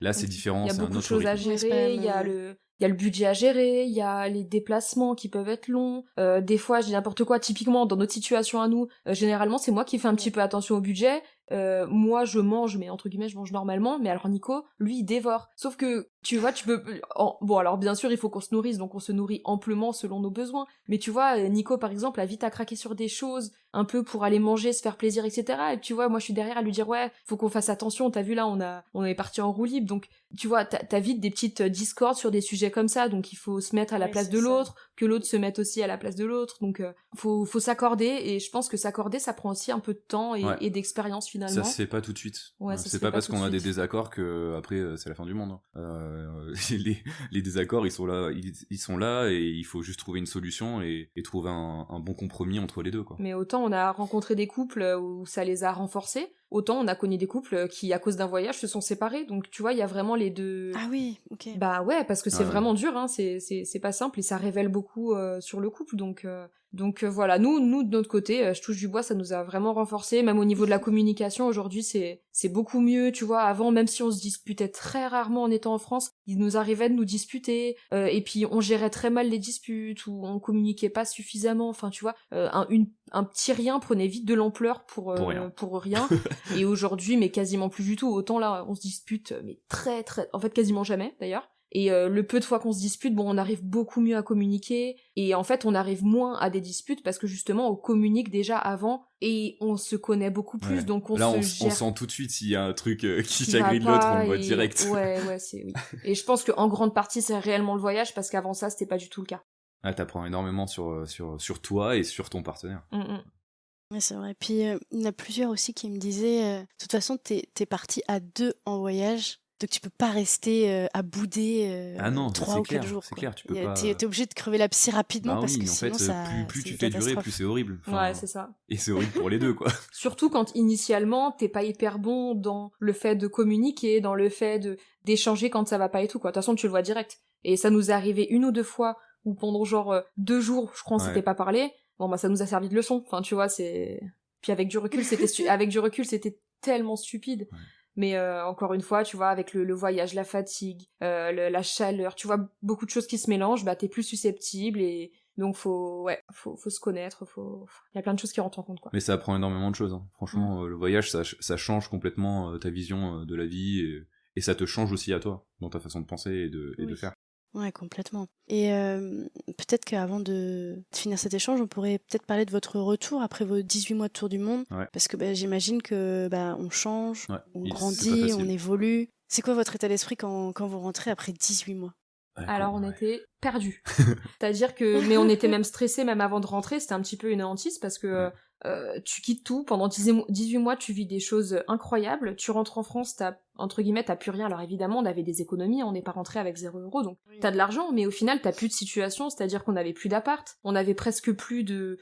Là, c'est différent, c'est un autre rythme. Il y a beaucoup de choses à gérer, il y a le budget à gérer, il y a les déplacements qui peuvent être longs. Des fois, je dis n'importe quoi, typiquement, dans notre situation à nous, généralement, c'est moi qui fais un petit peu attention au budget. Moi, je mange, mais entre guillemets, je mange normalement. Mais alors, Nico, lui, il dévore. Sauf que, tu vois, tu peux... Bon, alors, bien sûr, il faut qu'on se nourrisse, donc on se nourrit amplement selon nos besoins. Mais tu vois, Nico, par exemple, a vite à craquer sur des choses, un peu pour aller manger, se faire plaisir, etc. Et tu vois, moi, je suis derrière à lui dire, ouais, faut qu'on fasse attention. T'as vu, là, on est parti en roue libre. Donc, tu vois, t'as vite des petites discordes sur des sujets comme ça. Donc, il faut se mettre à la place de l'autre, que l'autre se mette aussi à la place de l'autre. Donc, faut s'accorder. Et je pense que s'accorder, ça prend aussi un peu de temps et d'expérience, finalement. Ça se fait pas tout de suite. C'est pas parce qu'on a des désaccords que après c'est la fin du monde. Les désaccords, ils sont là et il faut juste trouver une solution et trouver un bon compromis entre les deux, quoi. Mais autant on a rencontré des couples où ça les a renforcés, autant on a connu des couples qui, à cause d'un voyage, se sont séparés. Donc tu vois, il y a vraiment les deux. Ah oui, ok. Bah ouais, parce que c'est vraiment dur, hein. C'est pas simple et ça révèle beaucoup sur le couple. Donc voilà, nous de notre côté, je touche du bois, ça nous a vraiment renforcé, même au niveau de la communication. Aujourd'hui, c'est beaucoup mieux, tu vois. Avant, même si on se disputait très rarement en étant en France, il nous arrivait de nous disputer, et puis on gérait très mal les disputes, ou on communiquait pas suffisamment. Enfin, tu vois, un petit rien prenait vite de l'ampleur pour rien. Et aujourd'hui, mais quasiment plus du tout. Autant là, on se dispute, mais très très, en fait, quasiment jamais d'ailleurs. Et le peu de fois qu'on se dispute, bon, on arrive beaucoup mieux à communiquer. Et en fait, on arrive moins à des disputes parce que justement, on communique déjà avant et on se connaît beaucoup plus, Ouais. donc on Là, se on gère. sent tout de suite s'il y a un truc qui Qui va chagrine l'autre, on pas le voit et direct. ouais, c'est oui. Et je pense qu'en grande partie, c'est réellement le voyage parce qu'avant ça, c'était pas du tout le cas. Ah, t'apprends énormément sur toi et sur ton partenaire. Ouais, c'est vrai. Puis il y en a plusieurs aussi qui me disaient, de toute façon, t'es parti à 2 en voyage, donc tu peux pas rester à bouder Ah non, 3 c'est ou 4 clair, jours, c'est quoi. clair, tu peux pas. T'es obligé de crever l'abcès rapidement Bah parce que oui, en sinon fait, ça, plus c'est tu une fais durer, catastrophe. plus c'est horrible. Ouais, c'est ça. Et c'est horrible pour les deux, quoi. Surtout quand initialement, t'es pas hyper bon dans le fait de communiquer, dans le fait d'échanger quand ça va pas et tout, quoi. De toute façon, tu le vois direct. Et ça nous est arrivé 1 ou 2 fois où pendant genre 2 jours, je crois, on s'était pas parlé. Bon, bah ça nous a servi de leçon. Enfin, tu vois, c'est... Puis avec du recul, c'était tellement stupide. Ouais. Mais encore une fois, tu vois, avec le voyage, la fatigue, la chaleur, tu vois, beaucoup de choses qui se mélangent, bah t'es plus susceptible et donc faut se connaître, il y a plein de choses qui rentrent en compte, quoi. Mais ça apprend énormément de choses, hein. Franchement, le voyage, ça change complètement ta vision de la vie et ça te change aussi à toi, dans ta façon de penser et de faire. Ouais, complètement. Et peut-être qu'avant de finir cet échange, on pourrait peut-être parler de votre retour après vos 18 mois de tour du monde. Ouais. Parce que j'imagine que on change, Ouais. on C'est pas grandit, facile. on évolue. C'est quoi votre état d'esprit quand vous rentrez après 18 mois? Ouais, Alors on ouais. était perdus. C'est-à-dire que, mais on était même stressés même avant de rentrer, c'était un petit peu une hantise parce que tu quittes tout, pendant 18 mois tu vis des choses incroyables, tu rentres en France, entre guillemets t'as plus rien, alors évidemment on avait des économies, on n'est pas rentré avec 0 €, donc t'as de l'argent, mais au final t'as plus de situation, c'est-à-dire qu'on avait plus d'appart, on avait presque plus de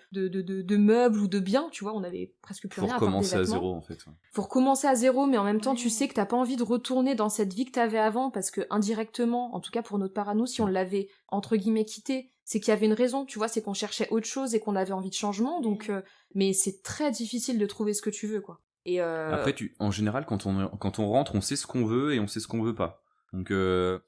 meubles ou de biens, tu vois, on avait presque plus Faut rien à part des recommencer à vêtements. zéro, en fait. Ouais. Faut recommencer à zéro, mais en même temps, tu sais que t'as pas envie de retourner dans cette vie que t'avais avant, parce que indirectement, en tout cas pour notre part à nous, si on l'avait entre guillemets quitté, c'est qu'il y avait une raison, tu vois, c'est qu'on cherchait autre chose et qu'on avait envie de changement, donc mais c'est très difficile de trouver ce que tu veux, quoi. Et Après, en général, quand on rentre, on sait ce qu'on veut et on sait ce qu'on veut pas. Donc,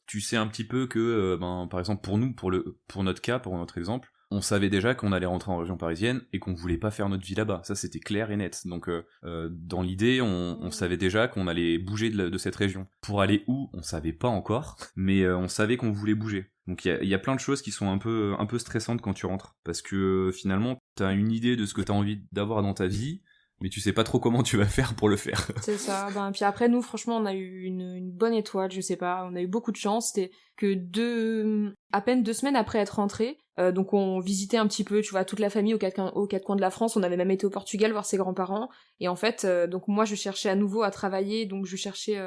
tu sais un petit peu que, par exemple, pour nous, pour notre cas, pour notre exemple, on savait déjà qu'on allait rentrer en région parisienne et qu'on voulait pas faire notre vie là-bas. Ça, c'était clair et net. Donc, dans l'idée, on savait déjà qu'on allait bouger de cette région. Pour aller où, on savait pas encore, mais on savait qu'on voulait bouger. Donc, il y a plein de choses qui sont un peu stressantes quand tu rentres. Parce que, finalement, t'as une idée de ce que t'as envie d'avoir dans ta vie, mais tu sais pas trop comment tu vas faire pour le faire. C'est ça. Puis après, nous, franchement, on a eu une bonne étoile, je sais pas. On a eu beaucoup de chance. C'était que à peine 2 semaines après être rentrés, donc on visitait un petit peu, tu vois, toute la famille aux quatre coins de la France. On avait même été au Portugal voir ses grands-parents. Et en fait, donc moi, je cherchais à nouveau à travailler. Donc je cherchais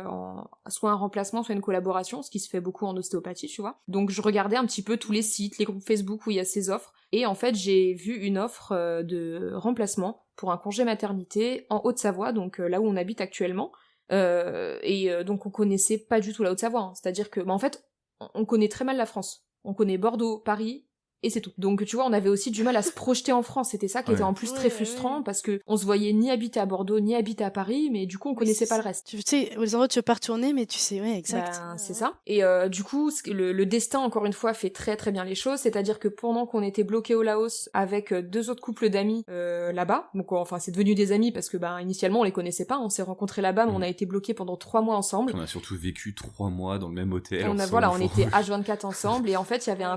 soit un remplacement, soit une collaboration, ce qui se fait beaucoup en ostéopathie, tu vois. Donc je regardais un petit peu tous les sites, les groupes Facebook où il y a ces offres. Et en fait, j'ai vu une offre de remplacement pour un congé maternité en Haute-Savoie, donc là où on habite actuellement. Donc on connaissait pas du tout la Haute-Savoie, hein. C'est-à-dire que, en fait, on connaît très mal la France. On connaît Bordeaux, Paris, et c'est tout. Donc tu vois, on avait aussi du mal à se projeter en France. C'était ça qui était en plus très frustrant, parce que on se voyait ni habiter à Bordeaux, ni habiter à Paris, mais du coup on connaissait pas le reste. Tu sais, les endroits tu veux pas retourner, mais tu sais, ouais, exact. C'est ça. Et du coup, le destin, encore une fois, fait très très bien les choses. C'est-à-dire que pendant qu'on était bloqués au Laos avec 2 autres couples d'amis là-bas, donc enfin c'est devenu des amis parce que initialement on les connaissait pas, on s'est rencontrés là-bas, mais on a été bloqués pendant 3 mois ensemble. On a surtout vécu 3 mois dans le même hôtel. On était H24 ensemble, et en fait il y avait un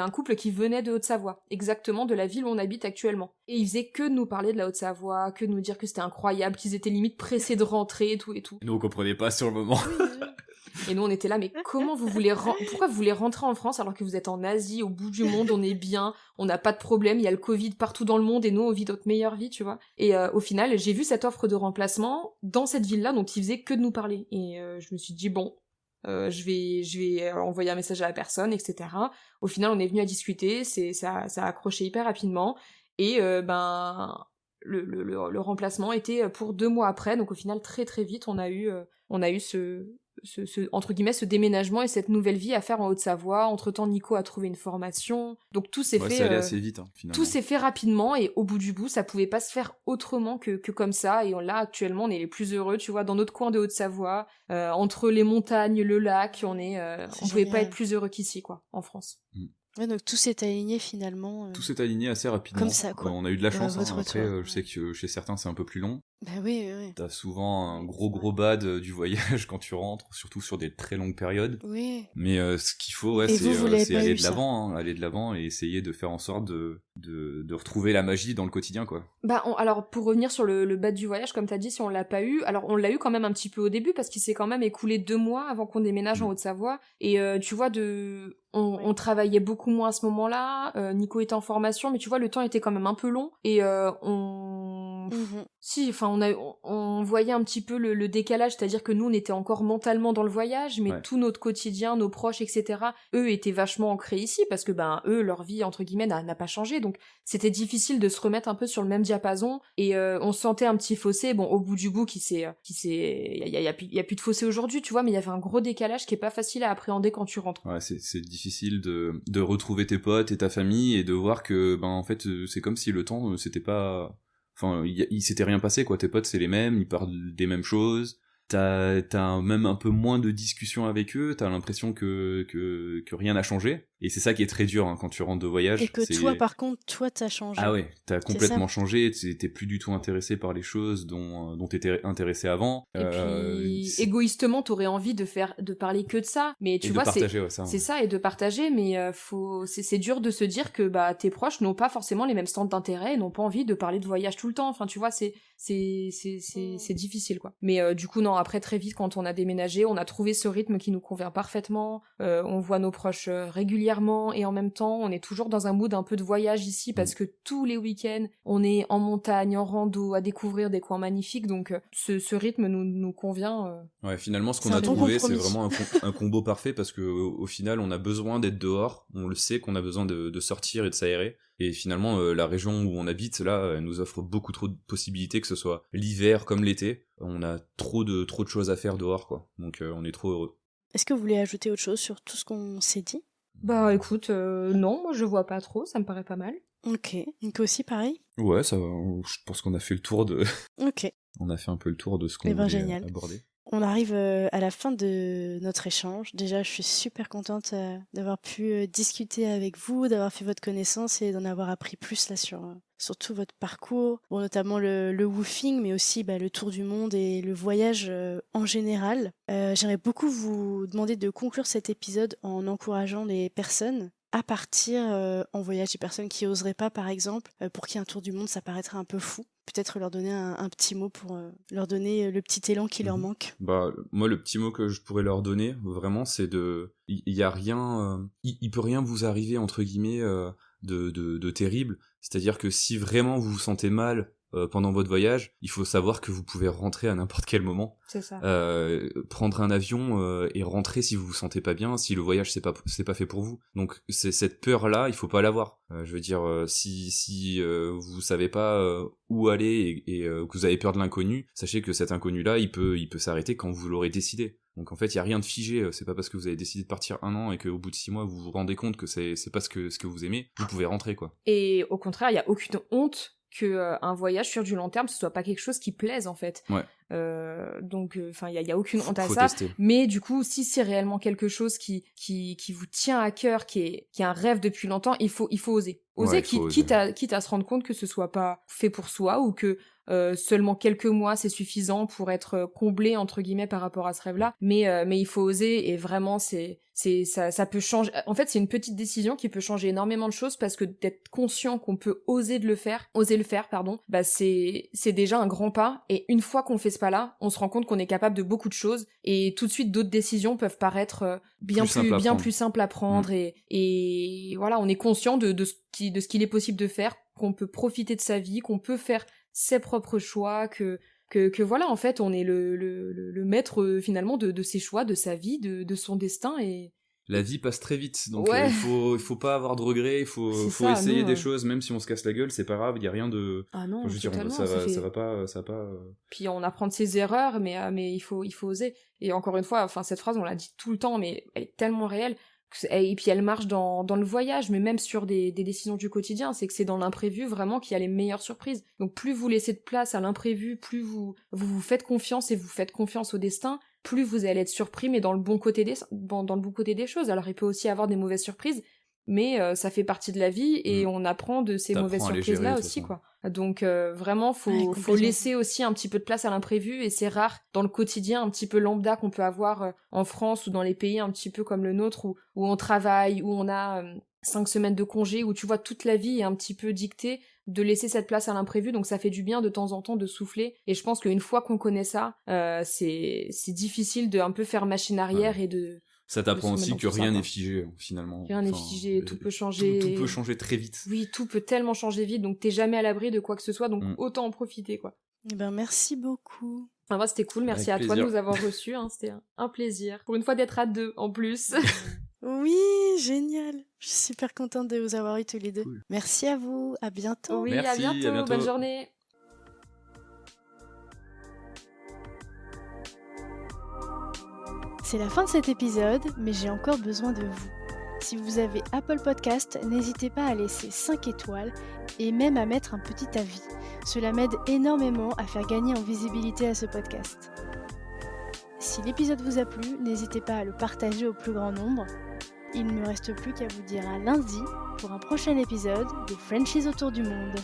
couple qui venait de Haute-Savoie, exactement de la ville où on habite actuellement. Et ils faisaient que de nous parler de la Haute-Savoie, que de nous dire que c'était incroyable, qu'ils étaient limite pressés de rentrer et tout et tout. Nous on comprenait pas sur le moment. Et nous on était là, mais pourquoi vous voulez rentrer en France alors que vous êtes en Asie, au bout du monde, on est bien, on n'a pas de problème, il y a le Covid partout dans le monde et nous on vit notre meilleure vie, tu vois. Et au final, j'ai vu cette offre de remplacement dans cette ville-là, donc ils faisaient que de nous parler. Et je me suis dit, bon, je vais envoyer un message à la personne, etc. Au final, on est venu à discuter, ça a accroché hyper rapidement, et le remplacement était pour 2 mois après, donc au final très très vite on a eu ce entre guillemets ce déménagement et cette nouvelle vie à faire en Haute-Savoie. Entre-temps, Nico a trouvé une formation, donc tout s'est fait. Ça allait assez vite, finalement. Tout s'est fait rapidement, et au bout du bout, ça pouvait pas se faire autrement que comme ça. Et là, actuellement, on est les plus heureux, tu vois, dans notre coin de Haute-Savoie, entre les montagnes, le lac, on pouvait pas être plus heureux qu'ici, quoi, en France. Ouais, donc tout s'est aligné finalement. Tout s'est aligné assez rapidement. Comme ça, quoi. On a eu de la chance. Votre Après, retour. je sais que chez certains c'est un peu plus long. Bah oui, oui, oui. T'as souvent un gros bad du voyage quand tu rentres, surtout sur des très longues périodes. Oui. Mais ce qu'il faut, ouais, Et vous l'avez c'est pas aller eu de ça? l'avant, aller de l'avant et essayer de faire en sorte de retrouver la magie dans le quotidien, quoi. Bah, alors, pour revenir sur le bad du voyage, comme t'as dit, si on l'a pas eu, alors on l'a eu quand même un petit peu au début, parce qu'il s'est quand même écoulé 2 mois avant qu'on déménage en Mm. Haute-Savoie, et tu vois, on travaillait beaucoup moins à ce moment-là, Nico était en formation, mais tu vois, le temps était quand même un peu long, et Mhm. si, enfin, on voyait un petit peu le décalage, c'est-à-dire que nous, on était encore mentalement dans le voyage, mais Ouais. tout notre quotidien, nos proches, etc., eux étaient vachement ancrés ici, parce que, ben, eux, leur vie, entre guillemets, n'a pas changé, donc c'était difficile de se remettre un peu sur le même diapason, et on sentait un petit fossé, bon, au bout du bout, y a plus de fossé aujourd'hui, tu vois, mais il y avait un gros décalage qui est pas facile à appréhender quand tu rentres. Ouais, c'est difficile de retrouver tes potes et ta famille et de voir que, ben, en fait, c'est comme si le temps, c'était pas... Enfin, il s'était rien passé, quoi. Tes potes, c'est les mêmes, ils parlent des mêmes choses. T'as même un peu moins de discussions avec eux, t'as l'impression que rien n'a changé. Et c'est ça qui est très dur, hein, quand tu rentres de Et voyage. que toi, par contre, toi, t'as changé. Ah ouais, t'as C'est ça? complètement changé, t'es plus du tout intéressé par les choses dont t'étais intéressé avant. Et puis, C'est- égoïstement, t'aurais envie de parler que de ça. Mais tu et de vois, partager, ouais, ça. c'est ça, et de partager, mais c'est dur de se dire que bah tes proches n'ont pas forcément les mêmes centres d'intérêt et n'ont pas envie de parler de voyage tout le temps. Enfin, tu vois, c'est difficile, quoi. Mais du coup, non, après, très vite, quand on a déménagé, on a trouvé ce rythme qui nous convient parfaitement. On voit nos proches régulièrement, et en même temps, on est toujours dans un mood un peu de voyage ici, parce que tous les week-ends, on est en montagne, en rando, à découvrir des coins magnifiques, donc ce rythme nous convient. Ouais, finalement, ce qu'on C'est a un bon trouvé, c'est compromis. vraiment un combo parfait parce que au final, on a besoin d'être dehors. On le sait qu'on a besoin de sortir et de s'aérer. Et finalement, la région où on habite, là, elle nous offre beaucoup trop de possibilités, que ce soit l'hiver comme l'été. On a trop de choses à faire dehors, quoi. Donc, on est trop heureux. Est-ce que vous voulez ajouter autre chose sur tout ce qu'on s'est dit? Bah écoute, non, moi je vois pas trop, ça me paraît pas mal. Ok. Nico aussi, pareil? Ouais, ça, je pense qu'on a fait le tour de, Ok. on a fait un peu le tour de ce qu'on Eh ben, voulait génial. aborder. On arrive à la fin de notre échange. Déjà, je suis super contente d'avoir pu discuter avec vous, d'avoir fait votre connaissance et d'en avoir appris plus là sur tout votre parcours. Bon, notamment le woofing, mais aussi le tour du monde et le voyage en général. J'aimerais beaucoup vous demander de conclure cet épisode en encourageant les personnes à partir en voyage, des personnes qui oseraient pas, par exemple, pour qui un tour du monde, ça paraîtrait un peu fou. Peut-être leur donner un petit mot pour leur donner le petit élan qui leur manque. Bah, moi, le petit mot que je pourrais leur donner, vraiment, c'est il y a rien, il peut rien vous arriver, entre guillemets, de terrible. C'est-à-dire que si vraiment vous vous sentez mal pendant votre voyage, il faut savoir que vous pouvez rentrer à n'importe quel moment. C'est ça. Prendre un avion et rentrer si vous vous sentez pas bien, si le voyage c'est pas fait pour vous. Donc c'est cette peur là, il faut pas l'avoir. Je veux dire, si vous savez pas où aller et que vous avez peur de l'inconnu, sachez que cet inconnu là, il peut s'arrêter quand vous l'aurez décidé. Donc en fait, il y a rien de figé. C'est pas parce que vous avez décidé de partir 1 an et qu'au bout de 6 mois vous vous rendez compte que c'est pas ce que vous aimez, vous pouvez rentrer, quoi. Et au contraire, il y a aucune honte que un voyage sur du long terme, ce soit pas quelque chose qui plaise en fait. Ouais. Donc, enfin, il y a aucune honte à Faut ça. tester. Mais du coup, si c'est réellement quelque chose qui vous tient à cœur, qui est un rêve depuis longtemps, il faut oser. Ouais, Oser, il faut oser. quitte à se rendre compte que ce soit pas fait pour soi, ou que seulement quelques mois c'est suffisant pour être comblé entre guillemets par rapport à ce rêve-là. Mais il faut oser, et vraiment ça peut changer. En fait, c'est une petite décision qui peut changer énormément de choses, parce que d'être conscient qu'on peut oser le faire, pardon, bah c'est déjà un grand pas. Et une fois qu'on fait ce pas-là, on se rend compte qu'on est capable de beaucoup de choses, et tout de suite d'autres décisions peuvent paraître bien plus simples à prendre. Et voilà, on est conscient de ce qu'il est possible de faire, qu'on peut profiter de sa vie, qu'on peut faire ses propres choix, que voilà, en fait, on est le maître finalement de ses choix, de sa vie, de son destin. Et La vie passe très vite, donc ouais, il faut pas avoir de regrets, il faut C'est ça, essayer nous, des choses, même si on se casse la gueule, c'est pas grave, il y a rien de... ah non, Enfin, je veux dire, totalement, ça va pas... Puis on apprend de ses erreurs, mais il faut oser. Et encore une fois, enfin, cette phrase, on l'a dit tout le temps, mais elle est tellement réelle. Et puis elle marche dans le voyage, mais même sur des décisions du quotidien. C'est que c'est dans l'imprévu vraiment qu'il y a les meilleures surprises. Donc plus vous laissez de place à l'imprévu, plus vous faites confiance, et vous faites confiance au destin, plus vous allez être surpris, mais dans le bon côté des choses. Alors il peut aussi avoir des mauvaises surprises, mais ça fait partie de la vie et on apprend de ces mauvaises T'apprends à les surprises-là gérer, de toute aussi, façon. quoi. Donc vraiment, faut complètement. laisser aussi un petit peu de place à l'imprévu et c'est rare dans le quotidien un petit peu lambda qu'on peut avoir en France ou dans les pays un petit peu comme le nôtre où on travaille, où on a 5 semaines de congé, où tu vois toute la vie est un petit peu dictée, de laisser cette place à l'imprévu, donc ça fait du bien de temps en temps de souffler, et je pense qu'une fois qu'on connaît ça, c'est difficile de un peu faire machine arrière et de... Ça t'apprend se mettre aussi dans que tout ça, rien quoi. n'est figé, finalement. Rien n'est figé, tout peut changer. Tout peut changer très vite. Oui, tout peut tellement changer vite, donc t'es jamais à l'abri de quoi que ce soit, donc Mm. autant en profiter, quoi. Eh ben, merci beaucoup. Enfin, moi, c'était cool, merci Avec à toi de plaisir. nous avoir reçus, hein, c'était un plaisir. Pour une fois d'être à 2, en plus. Oui, génial. Je suis super contente de vous avoir eu tous les deux. Cool. Merci à vous. À bientôt. Oui, Merci, à à bientôt, bientôt. bonne journée. C'est la fin de cet épisode, mais j'ai encore besoin de vous. Si vous avez Apple Podcast, n'hésitez pas à laisser 5 étoiles et même à mettre un petit avis. Cela m'aide énormément à faire gagner en visibilité à ce podcast. Si l'épisode vous a plu, n'hésitez pas à le partager au plus grand nombre. Il ne me reste plus qu'à vous dire à lundi pour un prochain épisode de Frenchies autour du monde.